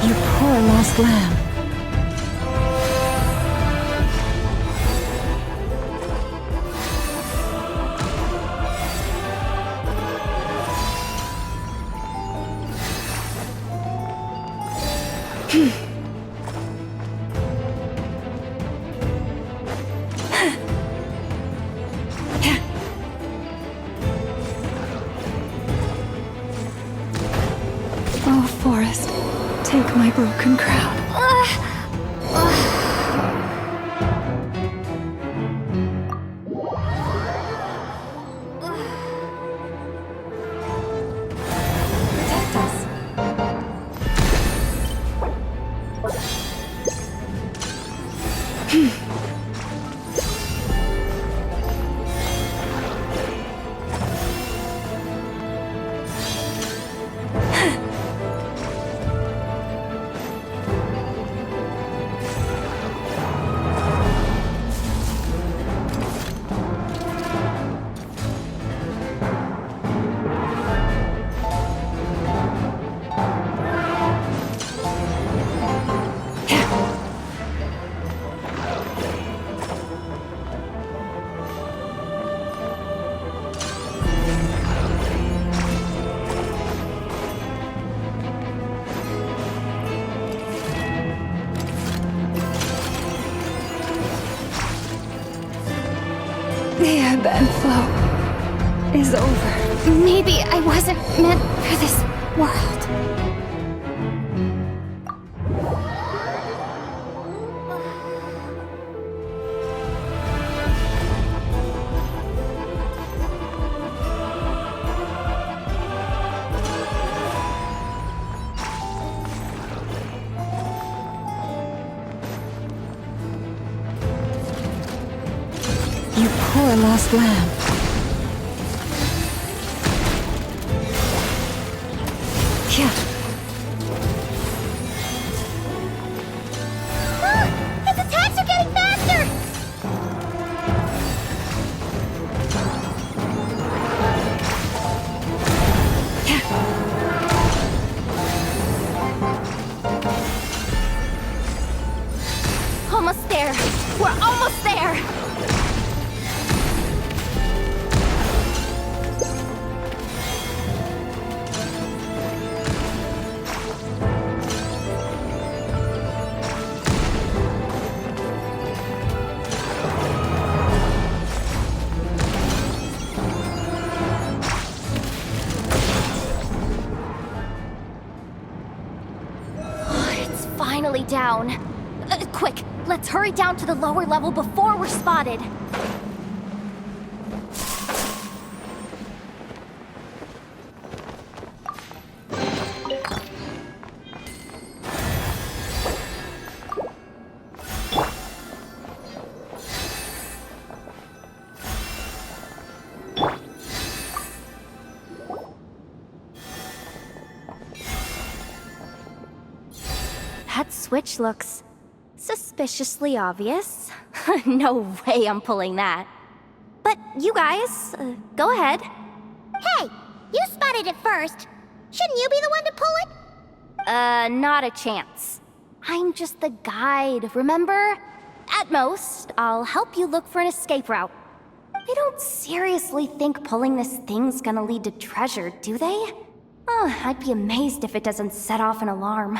You poor lost lamb. Oh, Forest, take my broken crown. Protect us. ebb and flow is over. Maybe I wasn't meant for this world. You poor lost lamb. Yeah. His attacks are getting faster! Almost there. We're almost there. It's finally down. Quick, let's hurry down to the lower level before we're spotted. That switch looks suspiciously obvious. No way I'm pulling that. But you guys, go ahead. Hey, you spotted it first. Shouldn't you be the one to pull it? Not a chance. I'm just the guide, remember? At most, I'll help you look for an escape route. They don't seriously think pulling this thing's gonna lead to treasure, do they? I'd be amazed if it doesn't set off an alarm.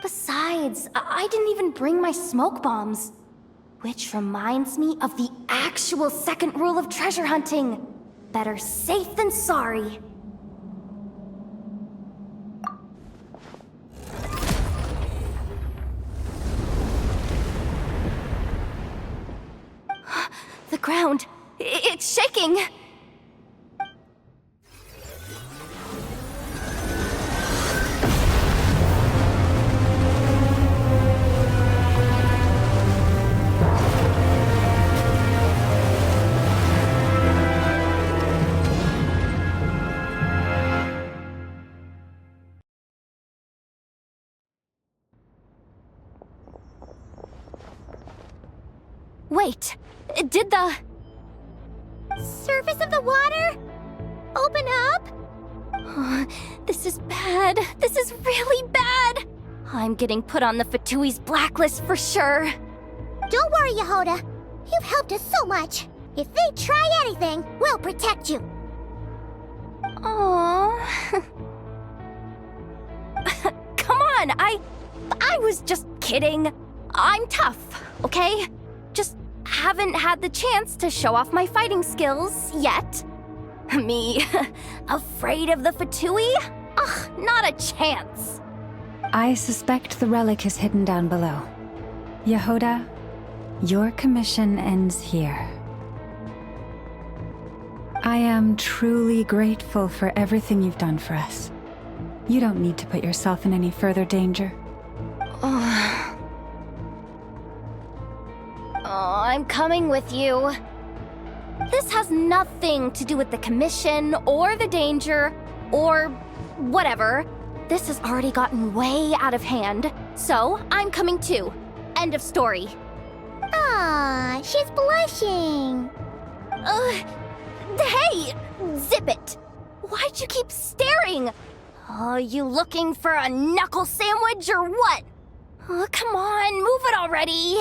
Besides, I didn't even bring my smoke bombs. Which reminds me of the actual second rule of treasure hunting. Better safe than sorry. The ground, it's shaking. Wait, did the Surface of the water? Open up? This is bad. This is really bad. I'm getting put on the Fatui's blacklist for sure. Don't worry, Yehoda. You've helped us so much. If they try anything, we'll protect you. Aww. Come on, I was just kidding. I'm tough, okay? Just haven't had the chance to show off my fighting skills yet. Me, afraid of the Fatui? Ugh, not a chance. I suspect the relic is hidden down below. Yehoda, your commission ends here. I am truly grateful for everything you've done for us. You don't need to put yourself in any further danger. I'm coming with you. This has nothing to do with the commission or the danger or whatever. This has already gotten way out of hand, so I'm coming too. End of story. Ah, she's blushing. Hey! Zip it! Why'd you keep staring? Oh, you looking for a knuckle sandwich or what? Oh, come on, move it already.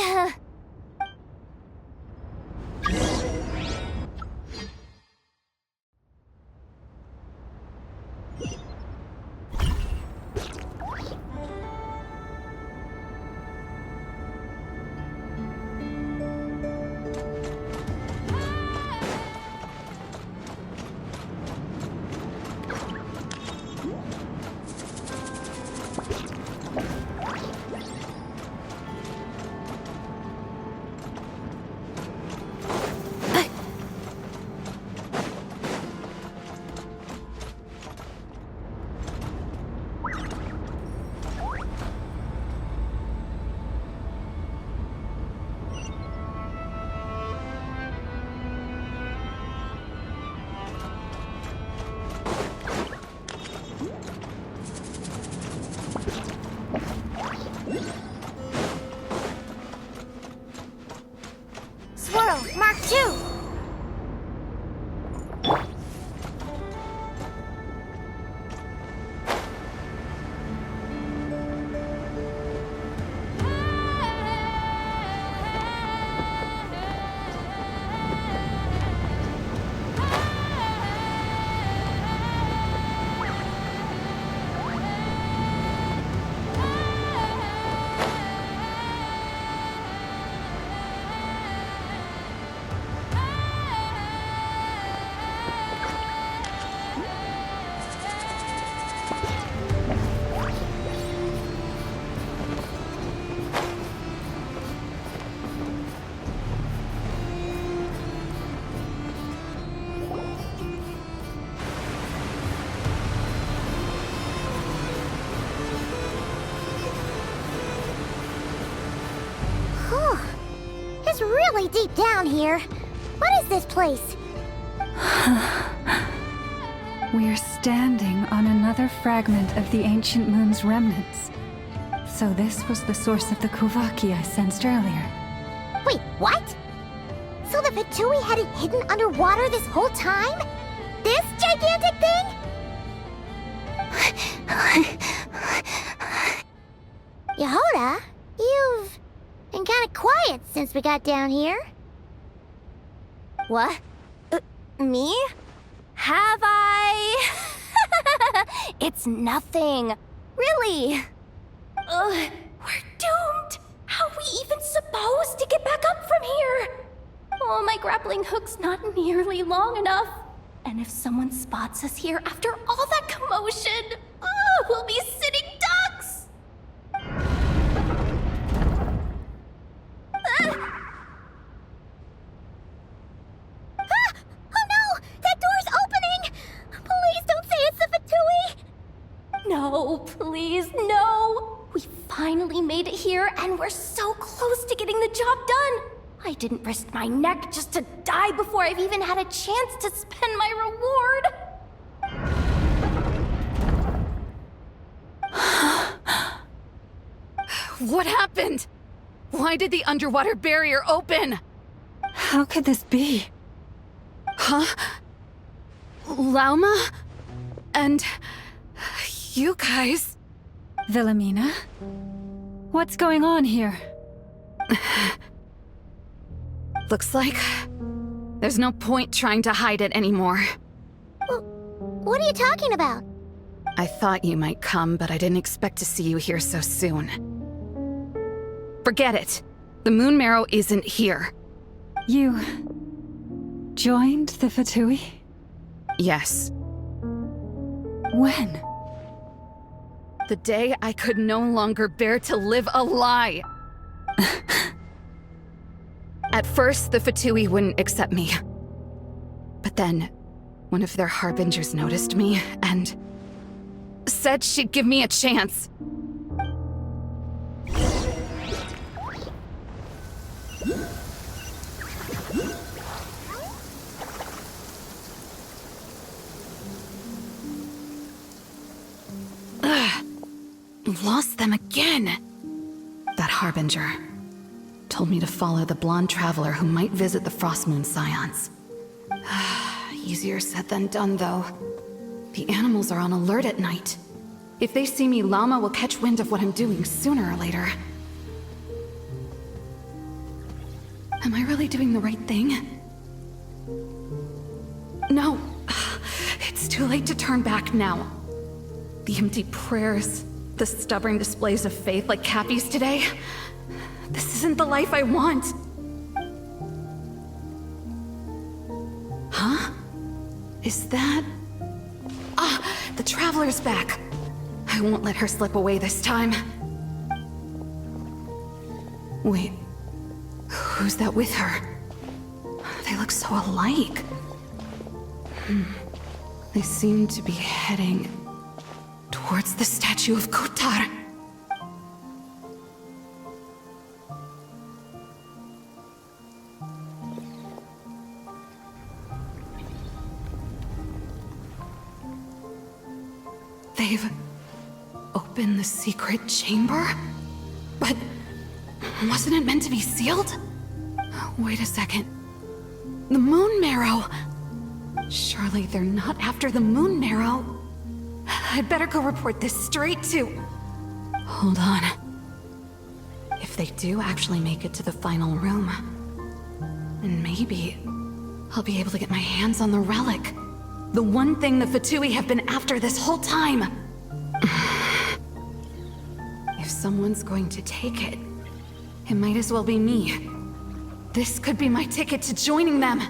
deep down here. What is this place? We're standing on another fragment of the ancient moon's remnants. So this was the source of the Kuvaki I sensed earlier. Wait, what? So the Fatui had it hidden underwater this whole time? This gigantic thing? Yehoda, you've been kind of quiet since we got down here. What? Me? Have I? It's nothing. Really. We're doomed. How are we even supposed to get back up from here? Oh, my grappling hook's not nearly long enough. And if someone spots us here after all that commotion, we'll be sitting ducks! Oh no! That door's opening! Please don't say it's the Fatui! No, please, no! We finally made it here, and we're so close to getting the job done! I didn't risk my neck just to die before I've even had a chance to spend my reward! What happened? Why did the underwater barrier open? How could this be? Huh? Lauma? And... you guys... Wilhelmina? What's going on here? Looks like... there's no point trying to hide it anymore. What are you talking about? I thought you might come, but I didn't expect to see you here so soon. Forget it. The Moon Marrow isn't here. You... joined the Fatui? Yes. When? The day I could no longer bear to live a lie. At first, the Fatui wouldn't accept me. But then, one of their harbingers noticed me and... said she'd give me a chance. Lost them again. That harbinger told me to follow the blonde traveler who might visit the Frostmoon Scions. Easier said than done, though. The animals are on alert at night. If they see me, Lauma will catch wind of what I'm doing sooner or later. Am I really doing the right thing? No. It's too late to turn back now. The empty prayers, the stubborn displays of faith like Cappy's today. This isn't the life I want. Huh? Is that... Ah, the Traveler's back. I won't let her slip away this time. Wait, who's that with her? They look so alike. They seem to be heading towards the statue of Kotar. They've opened the secret chamber? But wasn't it meant to be sealed? Wait a second. The Moon Marrow! Surely they're not after the Moon Marrow. I'd better go report this straight to... Hold on. If they do actually make it to the final room, then maybe I'll be able to get my hands on the relic. The one thing the Fatui have been after this whole time. If someone's going to take it, it might as well be me. This could be my ticket to joining them.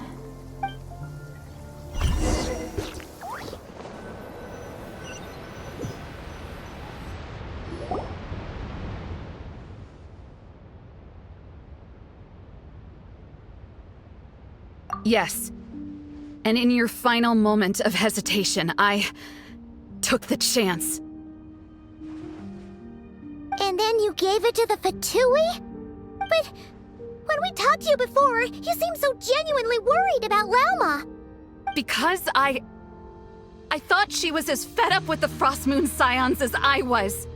Yes. And in your final moment of hesitation, I took the chance. And then you gave it to the Fatui? But When we talked to you before, you seemed so genuinely worried about Lauma. Because I thought she was as fed up with the Frost Moon Scions as I was.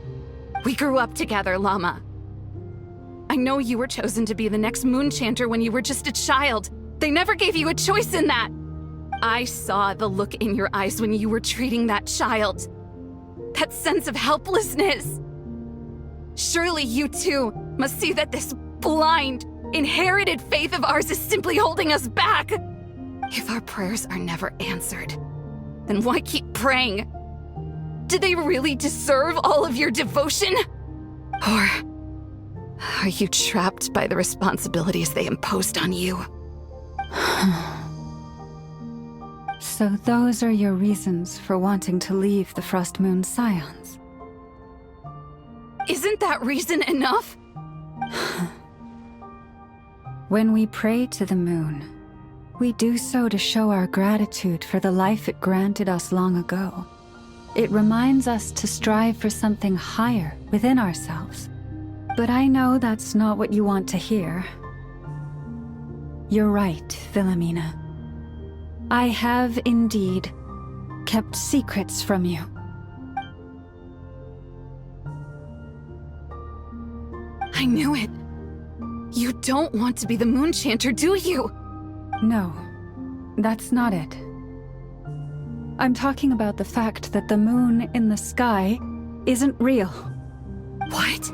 We grew up together, Llama. I know you were chosen to be the next Moon Chanter when you were just a child. They never gave you a choice in that. I saw the look in your eyes when you were treating that child. That sense of helplessness. Surely you too must see that this blind, inherited faith of ours is simply holding us back. If our prayers are never answered, then why keep praying? Do they really deserve all of your devotion? Or are you trapped by the responsibilities they imposed on you? So those are your reasons for wanting to leave the Frost Moon Scions? Isn't that reason enough? When we pray to the moon, we do so to show our gratitude for the life it granted us long ago. It reminds us to strive for something higher within ourselves. But I know that's not what you want to hear. You're right, Philomena. I have indeed kept secrets from you. I knew it. You don't want to be the Moon Chanter, do you? No, that's not it. I'm talking about the fact that the moon in the sky isn't real. What?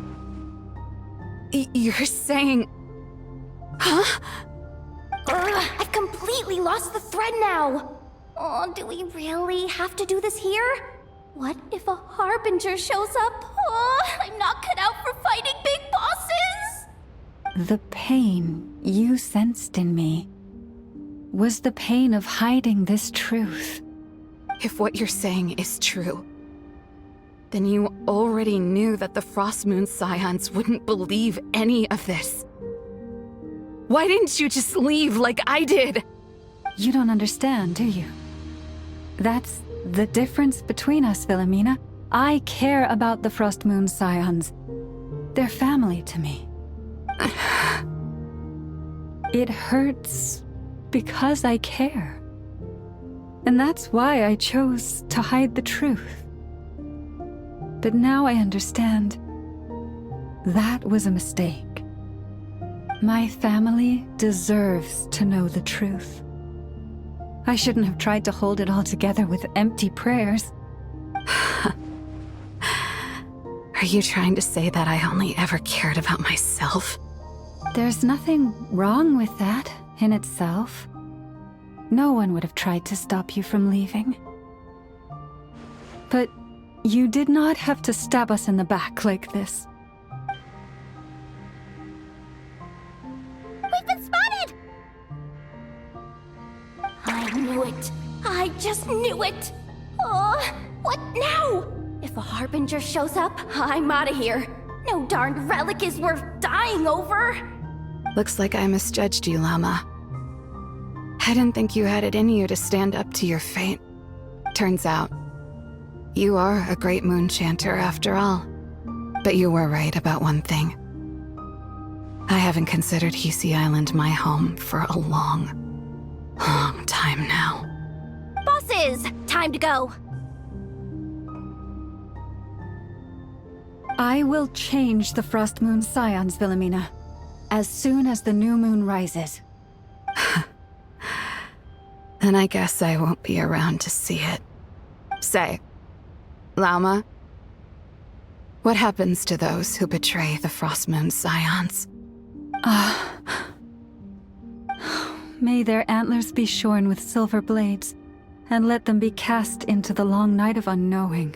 You're saying... Huh? I've completely lost the thread now. Oh, do we really have to do this here? What if a Harbinger shows up? Oh, I'm not cut out for fighting big bosses! The pain you sensed in me was the pain of hiding this truth. If what you're saying is true, then you already knew that the Frost Moon Scions wouldn't believe any of this. Why didn't you just leave like I did? You don't understand, do you? That's the difference between us, Philomena. I care about the Frost Moon Scions. They're family to me. It hurts because I care. And that's why I chose to hide the truth. But now I understand. That was a mistake. My family deserves to know the truth. I shouldn't have tried to hold it all together with empty prayers. Are you trying to say that I only ever cared about myself? There's nothing wrong with that in itself. No one would have tried to stop you from leaving. But you did not have to stab us in the back like this. We've been spotted! I knew it. I just knew it. Oh, what now? If a Harbinger shows up, I'm out of here. No darned relic is worth dying over. Looks like I misjudged you, Llama. I didn't think you had it in you to stand up to your fate. Turns out, you are a great Moon Chanter after all. But you were right about one thing. I haven't considered Hisi Island my home for a long time now. Bosses, time to go. I will change the Frost Moon Scions, Philomena, as soon as the new moon rises. Then I guess I won't be around to see it. Say, Llama, what happens to those who betray the Frost Moon Scions? May their antlers be shorn with silver blades, and let them be cast into the long night of unknowing.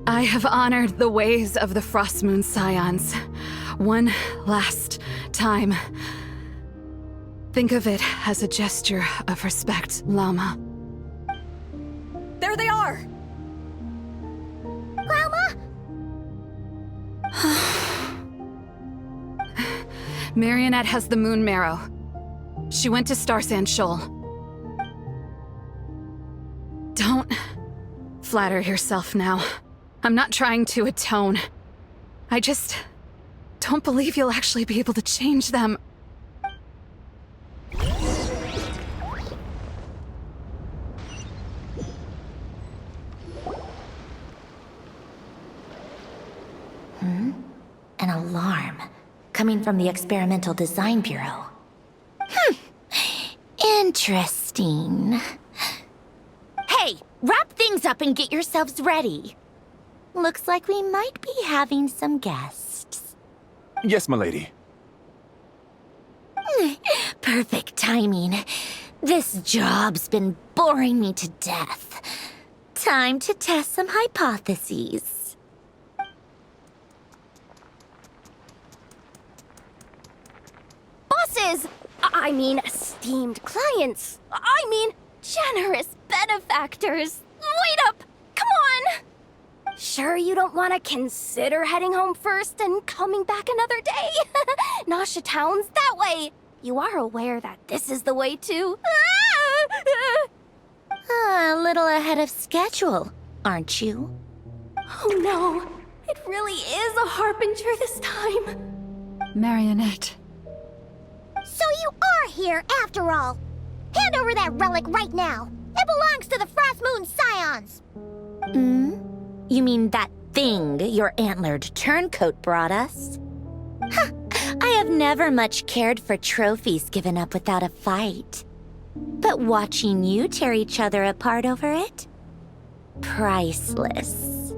I have honored the ways of the Frost Moon Scions one last time. Think of it as a gesture of respect, Llama. There they are! Lauma? Marionette has the moon marrow. She went to Star Sand Shoal. Don't flatter yourself now. I'm not trying to atone. I just don't believe you'll actually be able to change them. An alarm coming from the Experimental Design Bureau. Interesting. Hey, wrap things up and get yourselves ready. Looks like we might be having some guests. Yes, milady. Perfect timing. This job's been boring me to death. Time to test some hypotheses. Bosses! I mean, esteemed clients. I mean, generous benefactors. Wait up! Come on! Sure you don't want to consider heading home first and coming back another day? Nasha Town's that way. You are aware that this is the way too. A little ahead of schedule, aren't you? Oh no, it really is a harbinger this time. Marionette. So you are here after all. Hand over that relic right now. It belongs to the Frost Moon Scions. You mean that thing your antlered turncoat brought us? I have never much cared for trophies given up without a fight. But watching you tear each other apart over it? Priceless.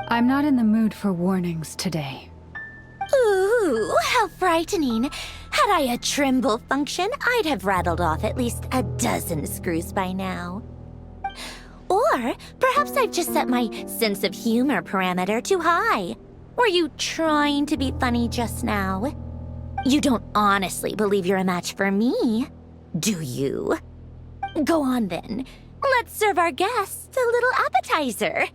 I'm not in the mood for warnings today. Ooh, how frightening. Had I a Trimble function, I'd have rattled off at least a dozen screws by now. Or perhaps I've just set my sense of humor parameter too high. Were you trying to be funny just now? You don't honestly believe you're a match for me, do you? Go on then. Let's serve our guests a little appetizer.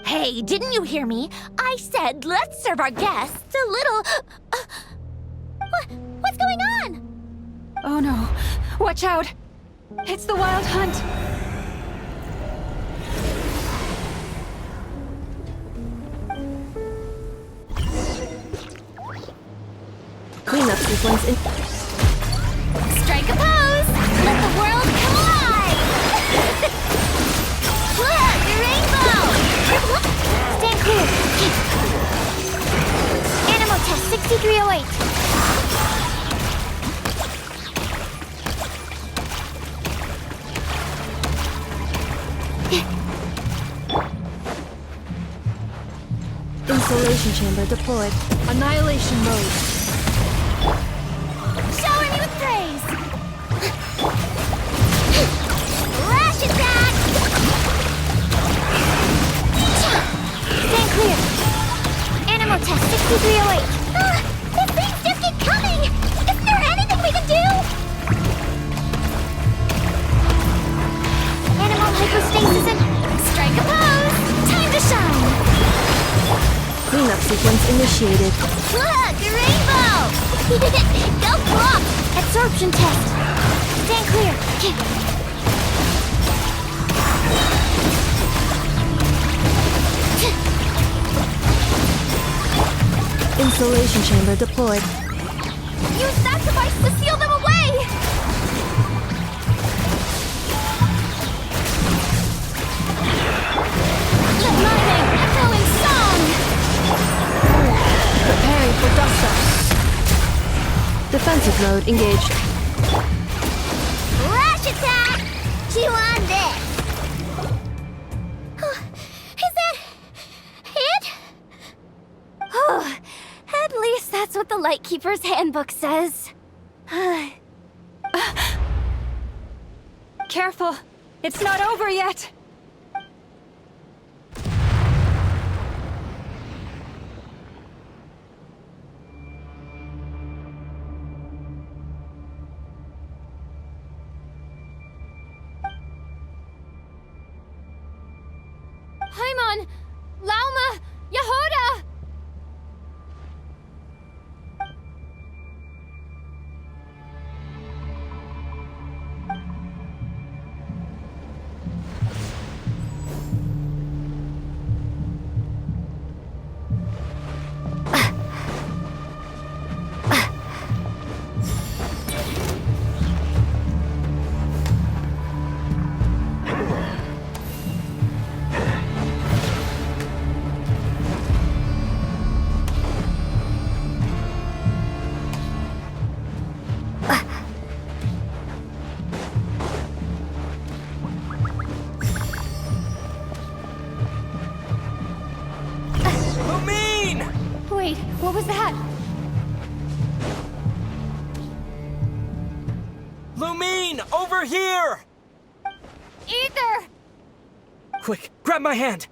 Hey, didn't you hear me? I said let's serve our guests a little... What's going on? Oh no. Watch out! It's the Wild Hunt! Cleanup sequence in... Strike a pose! Let the world collide! Look, the rainbow! Stand clear. Animal test 6308. Insulation chamber deployed. Annihilation mode. Shower me with praise! Lash attack! Stand clear. Animal test 6308. These things just keep coming! Isn't there anything we can do? Animal hypostasis and strike a pose! Time to shine! Cleanup sequence initiated. Look, a rainbow! Go block! Absorption test. Stand clear. Insulation chamber deployed. Use that device to seal them away! Lightning, echoing song! Preparing for dust up. Defensive mode engaged. Lash attack! Chew on this. Is that it? Oh, at least that's what the Lightkeeper's handbook says. Careful! It's not over yet! Paimon! Lauma! Yehoda! was that? Lumine, over here! Ether! Quick, grab my hand!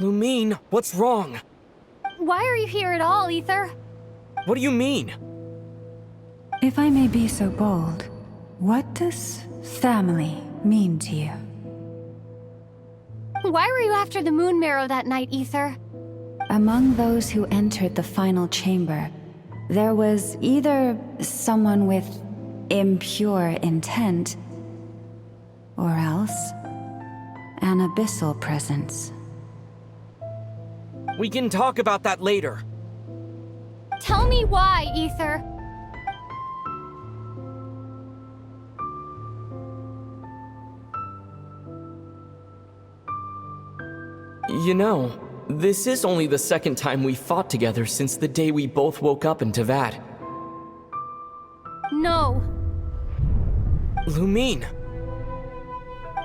Lumine, what's wrong? Why are you here at all, Ether? What do you mean? If I may be so bold, what does family mean to you? Why were you after the moon marrow that night, Ether? Among those who entered the final chamber, there was either someone with impure intent, or else an abyssal presence. We can talk about that later. Tell me why, Ether. You know, this is only the second time we fought together since the day we both woke up in Tavad. No. Lumine.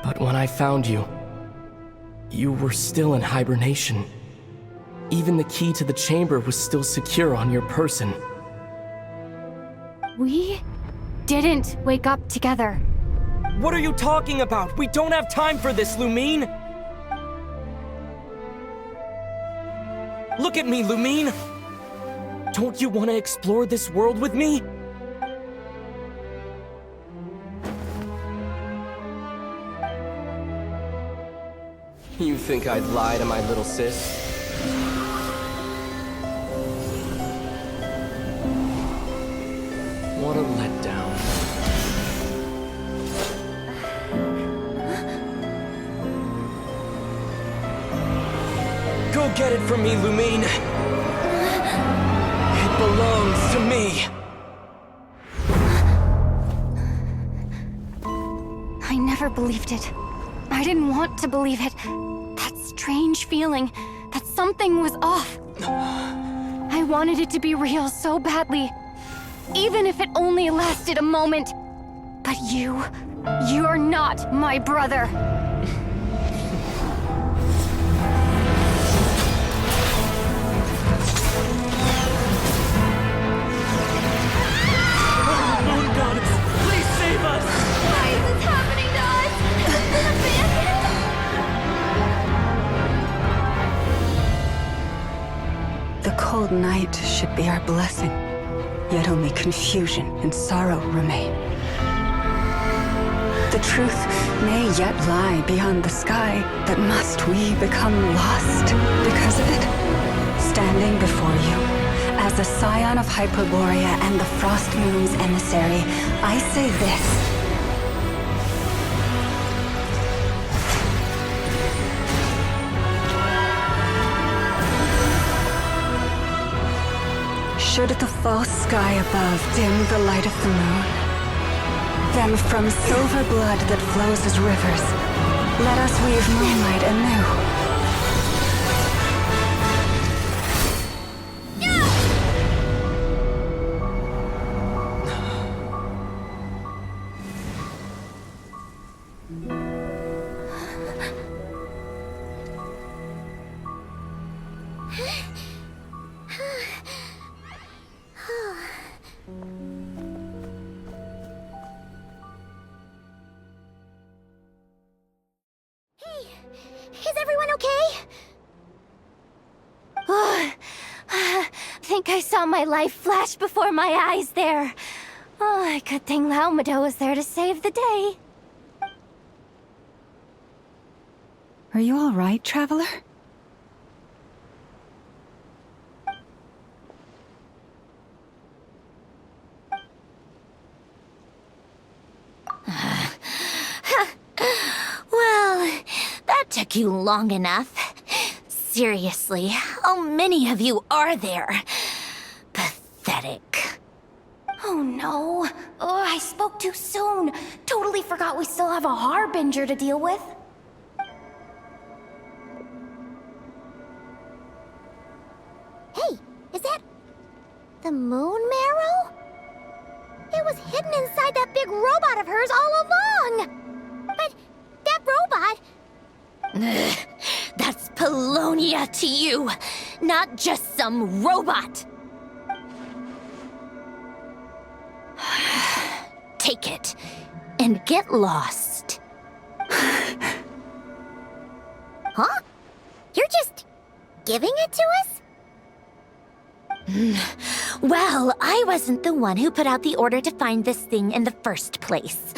But when I found you, you were still in hibernation. Even the key to the chamber was still secure on your person. We didn't wake up together. What are you talking about? We don't have time for this, Lumine! Look at me, Lumine! Don't you want to explore this world with me? You think I'd lie to my little sis? What a letdown. Go get it from me, Lumine. It belongs to me. I never believed it. I didn't want to believe it. That strange feeling that something was off. I wanted it to be real so badly. Even if it only lasted a moment. But you're not my brother. Moon Goddess, please save us! Why is this happening to us? The cold night should be our blessing, yet only confusion and sorrow remain. The truth may yet lie beyond the sky, but must we become lost because of it? Standing before you, as a scion of Hyperborea and the Frost Moon's emissary, I say this. Should the false sky above dim the light of the moon, then from silver blood that flows as rivers, let us weave moonlight anew. Is everyone okay? Think I saw my life flash before my eyes there. Oh, good thing Laumado was there to save the day. Are you all right, traveler? Well, that took you long enough. Seriously, how many of you are there? Pathetic. Oh no. Oh, I spoke too soon. Totally forgot we still have a Harbinger to deal with. Hey, is that the moon marrow? It was hidden inside that big robot of hers all along! But that robot... That's Polonia to you, not just some robot! Take it, and get lost. Huh? You're just giving it to us? Well, I wasn't the one who put out the order to find this thing in the first place.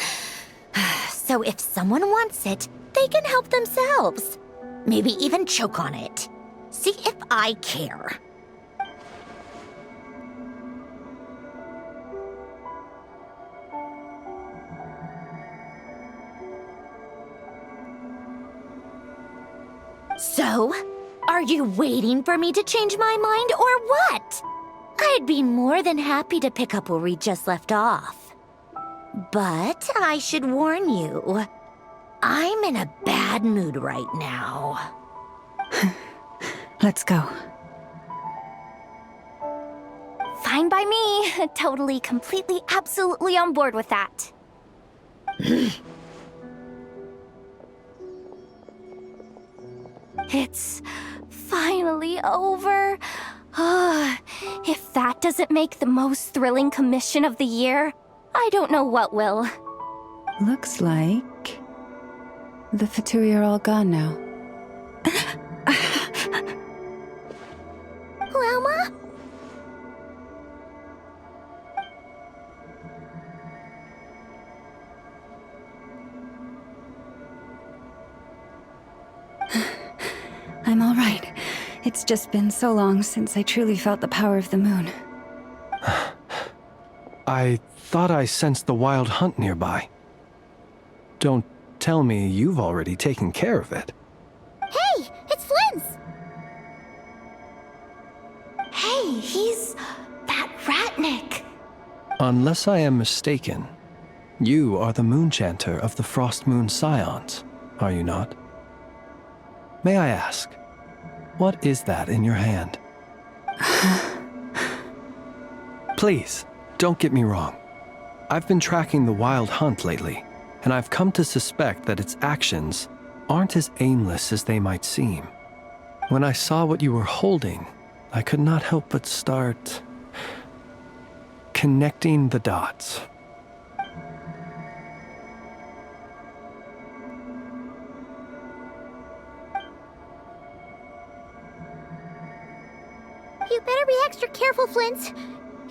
So if someone wants it, they can help themselves. Maybe even choke on it. See if I care. So, are you waiting for me to change my mind or what? I'd be more than happy to pick up where we just left off. But I should warn you, I'm in a bad mood right now. Let's go. Fine by me. Totally, completely, absolutely on board with that. It's finally over. If that doesn't make the most thrilling commission of the year, I don't know what will. Looks like the Fatui are all gone now. Grandma? I'm all right. It's just been so long since I truly felt the power of the moon. I thought I sensed the wild hunt nearby. Don't tell me you've already taken care of it. Hey, it's Flynn's! Hey, he's that Ratnik. Unless I am mistaken, you are the Moonchanter of the Frost Moon Scions, are you not? May I ask, what is that in your hand? Please, don't get me wrong. I've been tracking the wild hunt lately, and I've come to suspect that its actions aren't as aimless as they might seem. When I saw what you were holding, I could not help but start connecting the dots. You better be extra careful, Flint.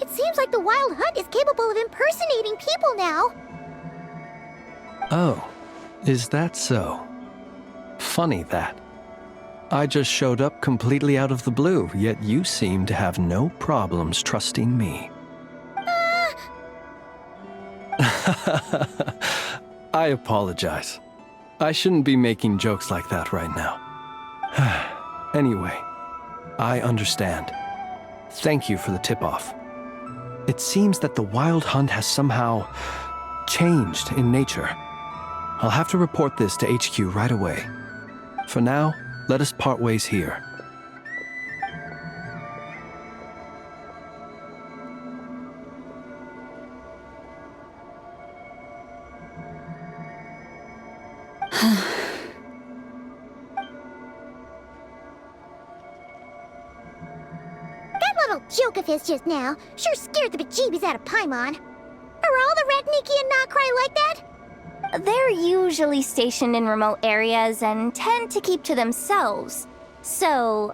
It seems like the Wild Hunt is capable of impersonating people now. Oh, is that so? Funny that. I just showed up completely out of the blue, yet you seem to have no problems trusting me. I apologize. I shouldn't be making jokes like that right now. Anyway, I understand. Thank you for the tip-off. It seems that the Wild Hunt has somehow changed in nature. I'll have to report this to HQ right away. For now, let us part ways here. Joke of his just now sure scared the bejeebies out of Paimon. Are all the Ratniki and Nokrai like that? They're usually stationed in remote areas and tend to keep to themselves. So,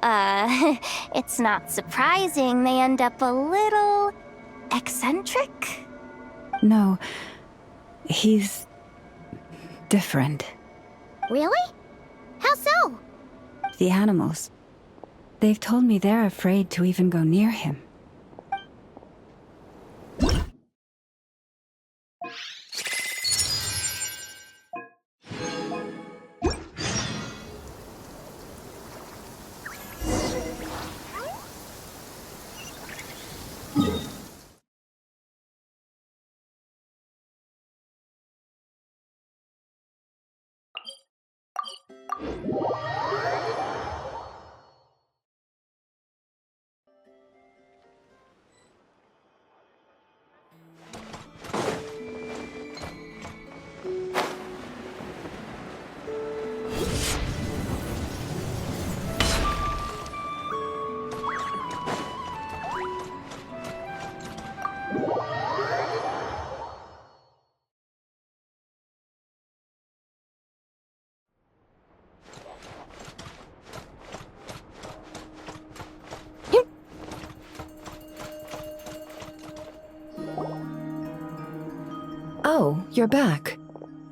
it's not surprising they end up a little eccentric. No, he's different. Really? How so? The animals. They've told me they're afraid to even go near him. you're back.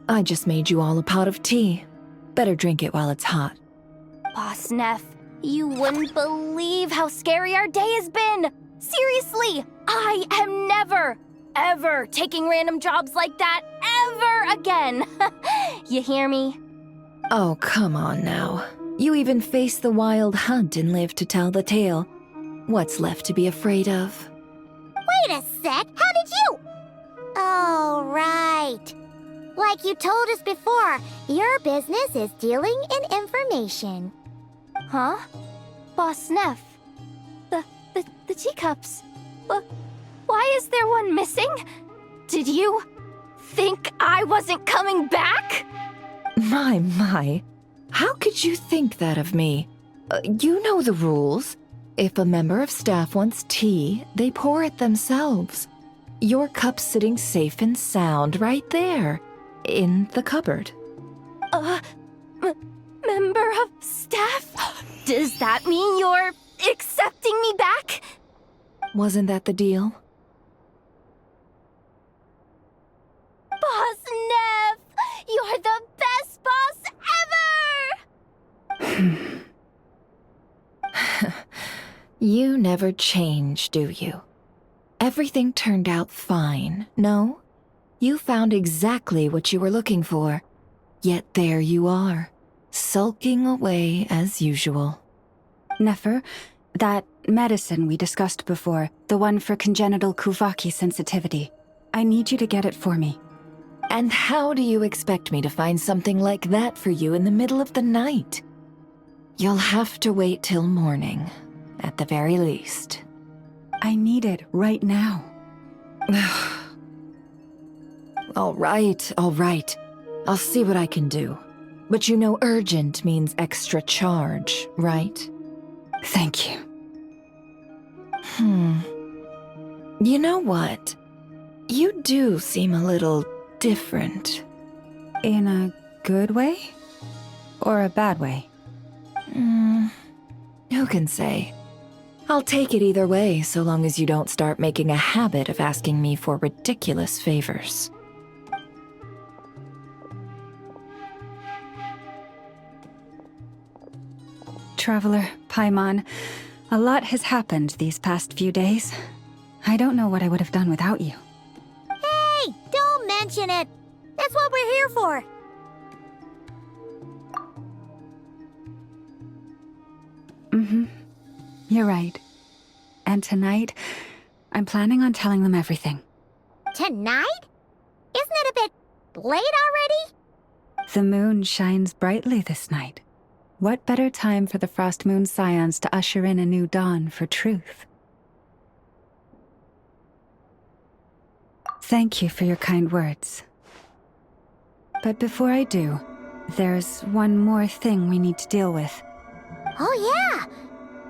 I just made you all a pot of tea. Better drink it while it's hot. Boss Neff, you wouldn't believe how scary our day has been! Seriously, I am never, ever taking random jobs like that ever again! You hear me? Oh, come on now. You even faced the wild hunt and lived to tell the tale. What's left to be afraid of? Wait a sec, how did you? Oh, right. Like you told us before, your business is dealing in information. Huh? Boss Neff? The teacups. Why is there one missing? Did you think I wasn't coming back? My. How could you think that of me? You know the rules. If a member of staff wants tea, they pour it themselves. Your cup's sitting safe and sound right there, in the cupboard. Member of staff? Does that mean you're accepting me back? Wasn't that the deal? Boss Neff! You're the best boss ever! You never change, do you? Everything turned out fine, no? You found exactly what you were looking for. Yet there you are, sulking away as usual. Nefer, that medicine we discussed before, the one for congenital Kuvaki sensitivity, I need you to get it for me. And how do you expect me to find something like that for you in the middle of the night? You'll have to wait till morning, at the very least. I need it right now. All right. I'll see what I can do. But you know urgent means extra charge, right? Thank you. You know what? You do seem a little different. In a good way? Or a bad way? Who can say? I'll take it either way, so long as you don't start making a habit of asking me for ridiculous favors. Traveler, Paimon, a lot has happened these past few days. I don't know what I would have done without you. Hey, don't mention it. That's what we're here for. You're right. And tonight, I'm planning on telling them everything. Tonight? Isn't it a bit late already? The moon shines brightly this night. What better time for the Frost Moon Scions to usher in a new dawn for truth? Thank you for your kind words. But before I do, there's one more thing we need to deal with. Oh yeah!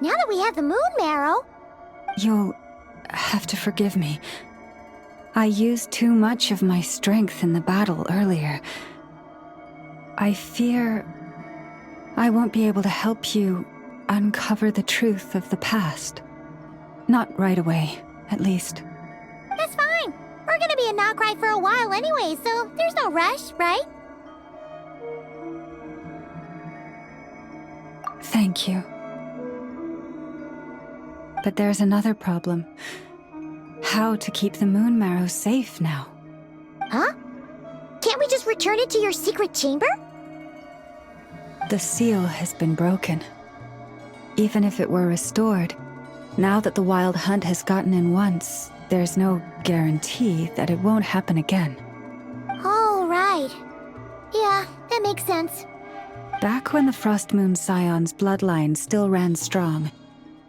Now that we have the moon marrow... You'll have to forgive me. I used too much of my strength in the battle earlier. I fear I won't be able to help you uncover the truth of the past. Not right away, at least. That's fine. We're gonna be in Nokrai for a while anyway, so there's no rush, right? Thank you. But there's another problem. How to keep the moon marrow safe now? Huh? Can't we just return it to your secret chamber? The seal has been broken. Even if it were restored, now that the wild hunt has gotten in once, there's no guarantee that it won't happen again. Oh, right. Yeah, that makes sense. Back when the Frost Moon Scion's bloodline still ran strong,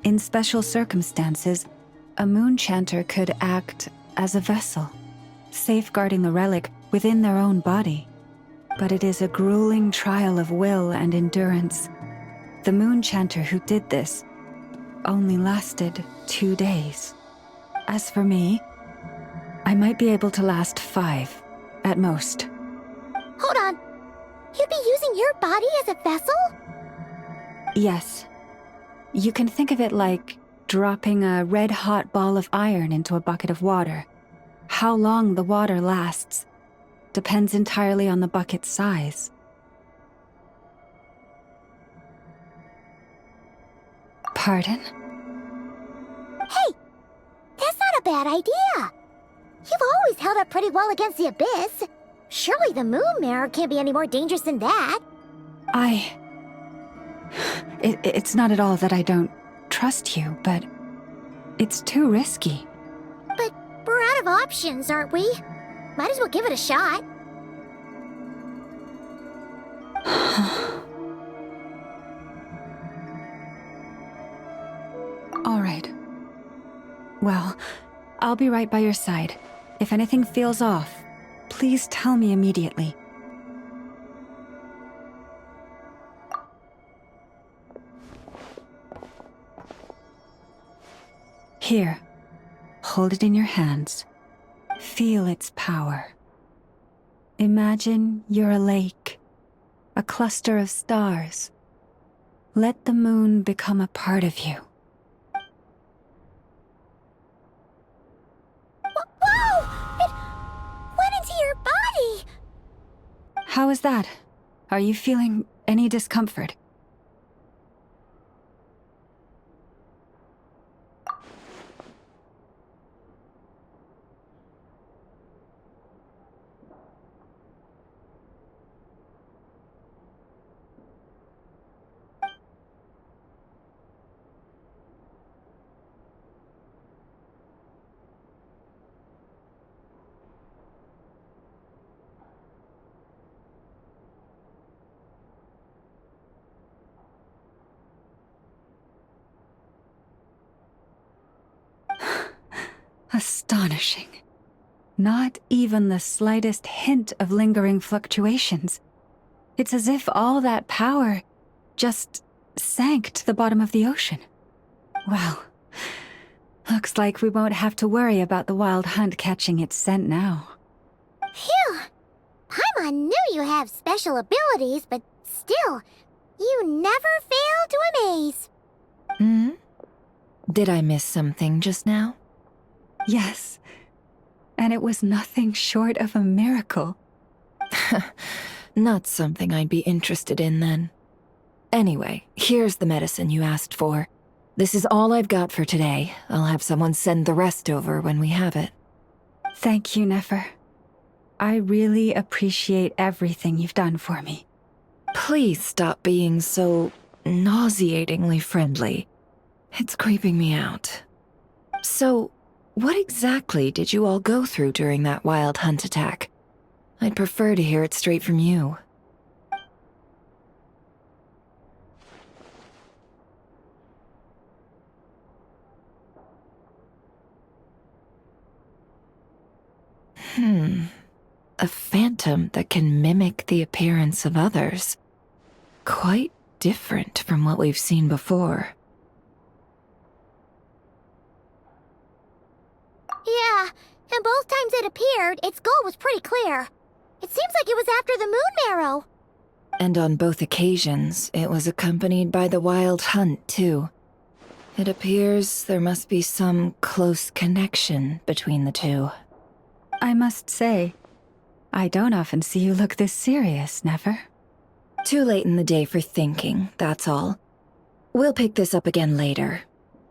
in special circumstances, a moon chanter could act as a vessel, safeguarding the relic within their own body. But it is a grueling trial of will and endurance. The moon chanter who did this only lasted 2 days. As for me, I might be able to last 5, at most. Hold on. You'd be using your body as a vessel? Yes. You can think of it like dropping a red-hot ball of iron into a bucket of water. How long the water lasts depends entirely on the bucket's size. Pardon? Hey, that's not a bad idea. You've always held up pretty well against the abyss. Surely the moon mirror can't be any more dangerous than that. It's not at all that I don't trust you, but it's too risky. But we're out of options, aren't we? Might as well give it a shot. All right. Well, I'll be right by your side. If anything feels off, please tell me immediately. Here, hold it in your hands. Feel its power. Imagine you're a lake, a cluster of stars. Let the moon become a part of you. Whoa! It went into your body! How is that? Are you feeling any discomfort? Astonishing. Not even the slightest hint of lingering fluctuations. It's as if all that power just sank to the bottom of the ocean. Well, looks like we won't have to worry about the wild hunt catching its scent now. Phew! Paimon knew you have special abilities, but still, you never fail to amaze. Did I miss something just now? Yes, and it was nothing short of a miracle. Not something I'd be interested in then. Anyway, here's the medicine you asked for. This is all I've got for today. I'll have someone send the rest over when we have it. Thank you, Nefer. I really appreciate everything you've done for me. Please stop being so nauseatingly friendly. It's creeping me out. So, what exactly did you all go through during that wild hunt attack? I'd prefer to hear it straight from you. A phantom that can mimic the appearance of others. Quite different from what we've seen before. Yeah, and both times it appeared, its goal was pretty clear. It seems like it was after the moon marrow. And on both occasions, it was accompanied by the wild hunt, too. It appears there must be some close connection between the two. I must say, I don't often see you look this serious, Nefer. Too late in the day for thinking, that's all. We'll pick this up again later.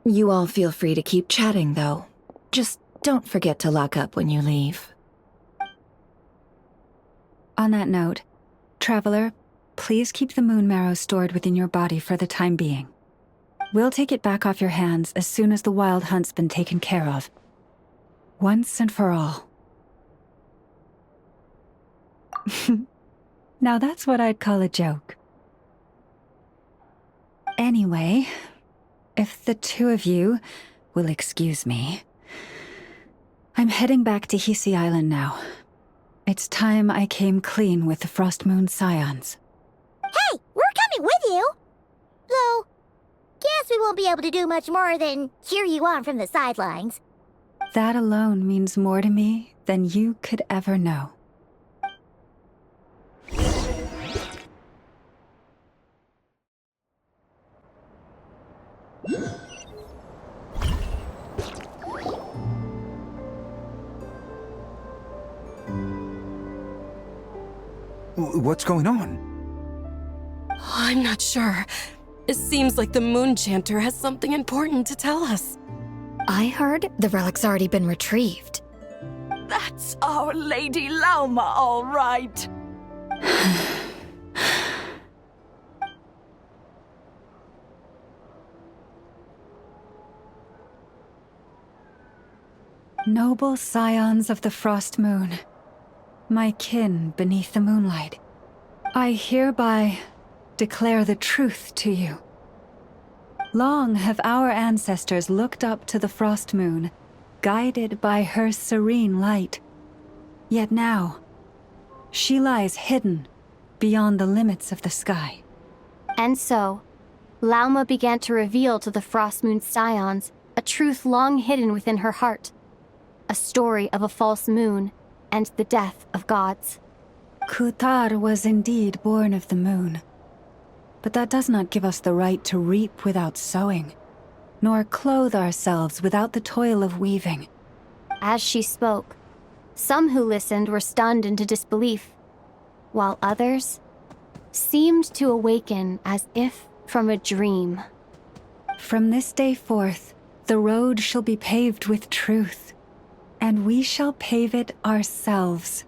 You all feel free to keep chatting, though. Just don't forget to lock up when you leave. On that note, Traveler, please keep the moon marrow stored within your body for the time being. We'll take it back off your hands as soon as the wild hunt's been taken care of. Once and for all. Now that's what I'd call a joke. Anyway, if the two of you will excuse me, I'm heading back to Hisi Island now. It's time I came clean with the Frost Moon Scions. Hey, we're coming with you! Though, guess we won't be able to do much more than cheer you on from the sidelines. That alone means more to me than you could ever know. What's going on? I'm not sure. It seems like the Moon Chanter has something important to tell us. I heard the relic's already been retrieved. That's our Lady Lauma, all right. Noble scions of the Frost Moon, my kin beneath the moonlight, I hereby declare the truth to you. Long have our ancestors looked up to the Frost Moon, guided by her serene light. Yet now, she lies hidden beyond the limits of the sky. And so, Lauma began to reveal to the Frost Moon scions a truth long hidden within her heart. A story of a false moon and the death of gods. Kutar was indeed born of the moon. But that does not give us the right to reap without sowing, nor clothe ourselves without the toil of weaving. As she spoke, some who listened were stunned into disbelief, while others seemed to awaken as if from a dream. From this day forth, the road shall be paved with truth, and we shall pave it ourselves.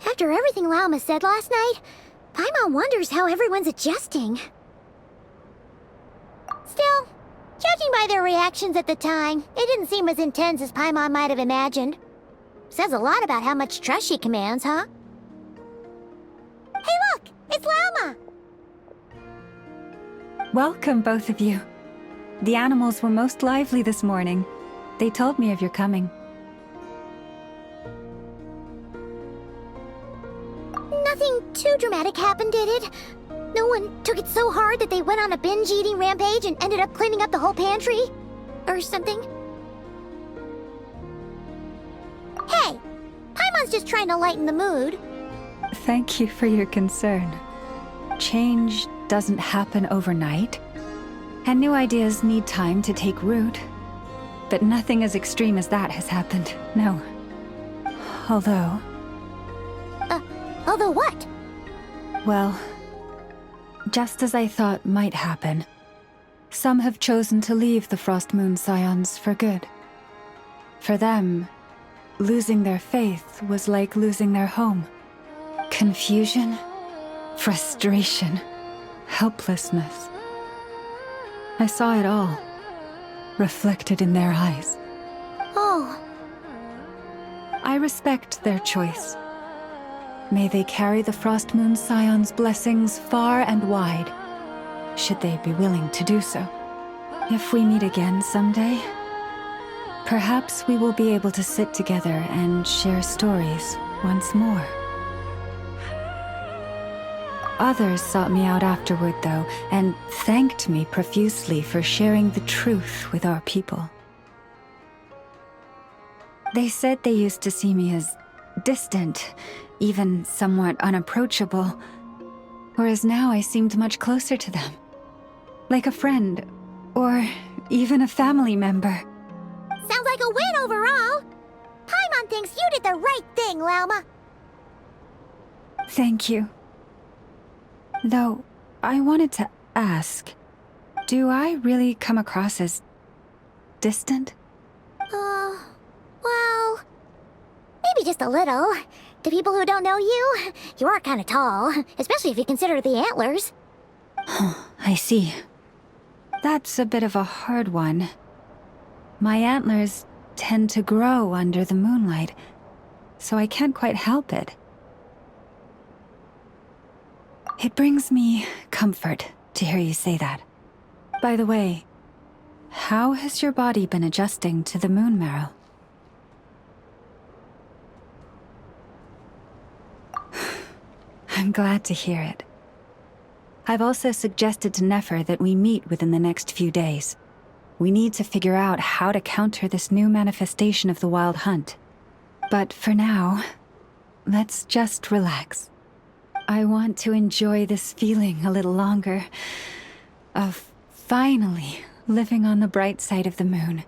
After everything Lauma said last night, Paimon wonders how everyone's adjusting. Still, judging by their reactions at the time, it didn't seem as intense as Paimon might have imagined. Says a lot about how much trust she commands, huh? Hey look! It's Lauma! Welcome, both of you. The animals were most lively this morning. They told me of your coming. Nothing too dramatic happened, did it? No one took it so hard that they went on a binge-eating rampage and ended up cleaning up the whole pantry? Or something? Hey! Paimon's just trying to lighten the mood. Thank you for your concern. Change doesn't happen overnight, and new ideas need time to take root. But nothing as extreme as that has happened, no. Although... Although what? Well, just as I thought might happen, some have chosen to leave the Frost Moon Scions for good. For them, losing their faith was like losing their home. Confusion, frustration, helplessness. I saw it all, reflected in their eyes. Oh. I respect their choice. May they carry the Frost Moon Scion's blessings far and wide, should they be willing to do so. If we meet again someday, perhaps we will be able to sit together and share stories once more. Others sought me out afterward, though, and thanked me profusely for sharing the truth with our people. They said they used to see me as distant, even somewhat unapproachable, whereas now I seemed much closer to them. Like a friend, or even a family member. Sounds like a win overall! Paimon thinks you did the right thing, Lauma. Thank you. Though, I wanted to ask, do I really come across as distant? Well, maybe just a little. To people who don't know you, you are kind of tall, especially if you consider the antlers. I see. That's a bit of a hard one. My antlers tend to grow under the moonlight, so I can't quite help it. It brings me comfort to hear you say that. By the way, how has your body been adjusting to the moon marrow? I'm glad to hear it. I've also suggested to Nefer that we meet within the next few days. We need to figure out how to counter this new manifestation of the Wild Hunt. But for now, let's just relax. I want to enjoy this feeling a little longer, of finally living on the bright side of the moon.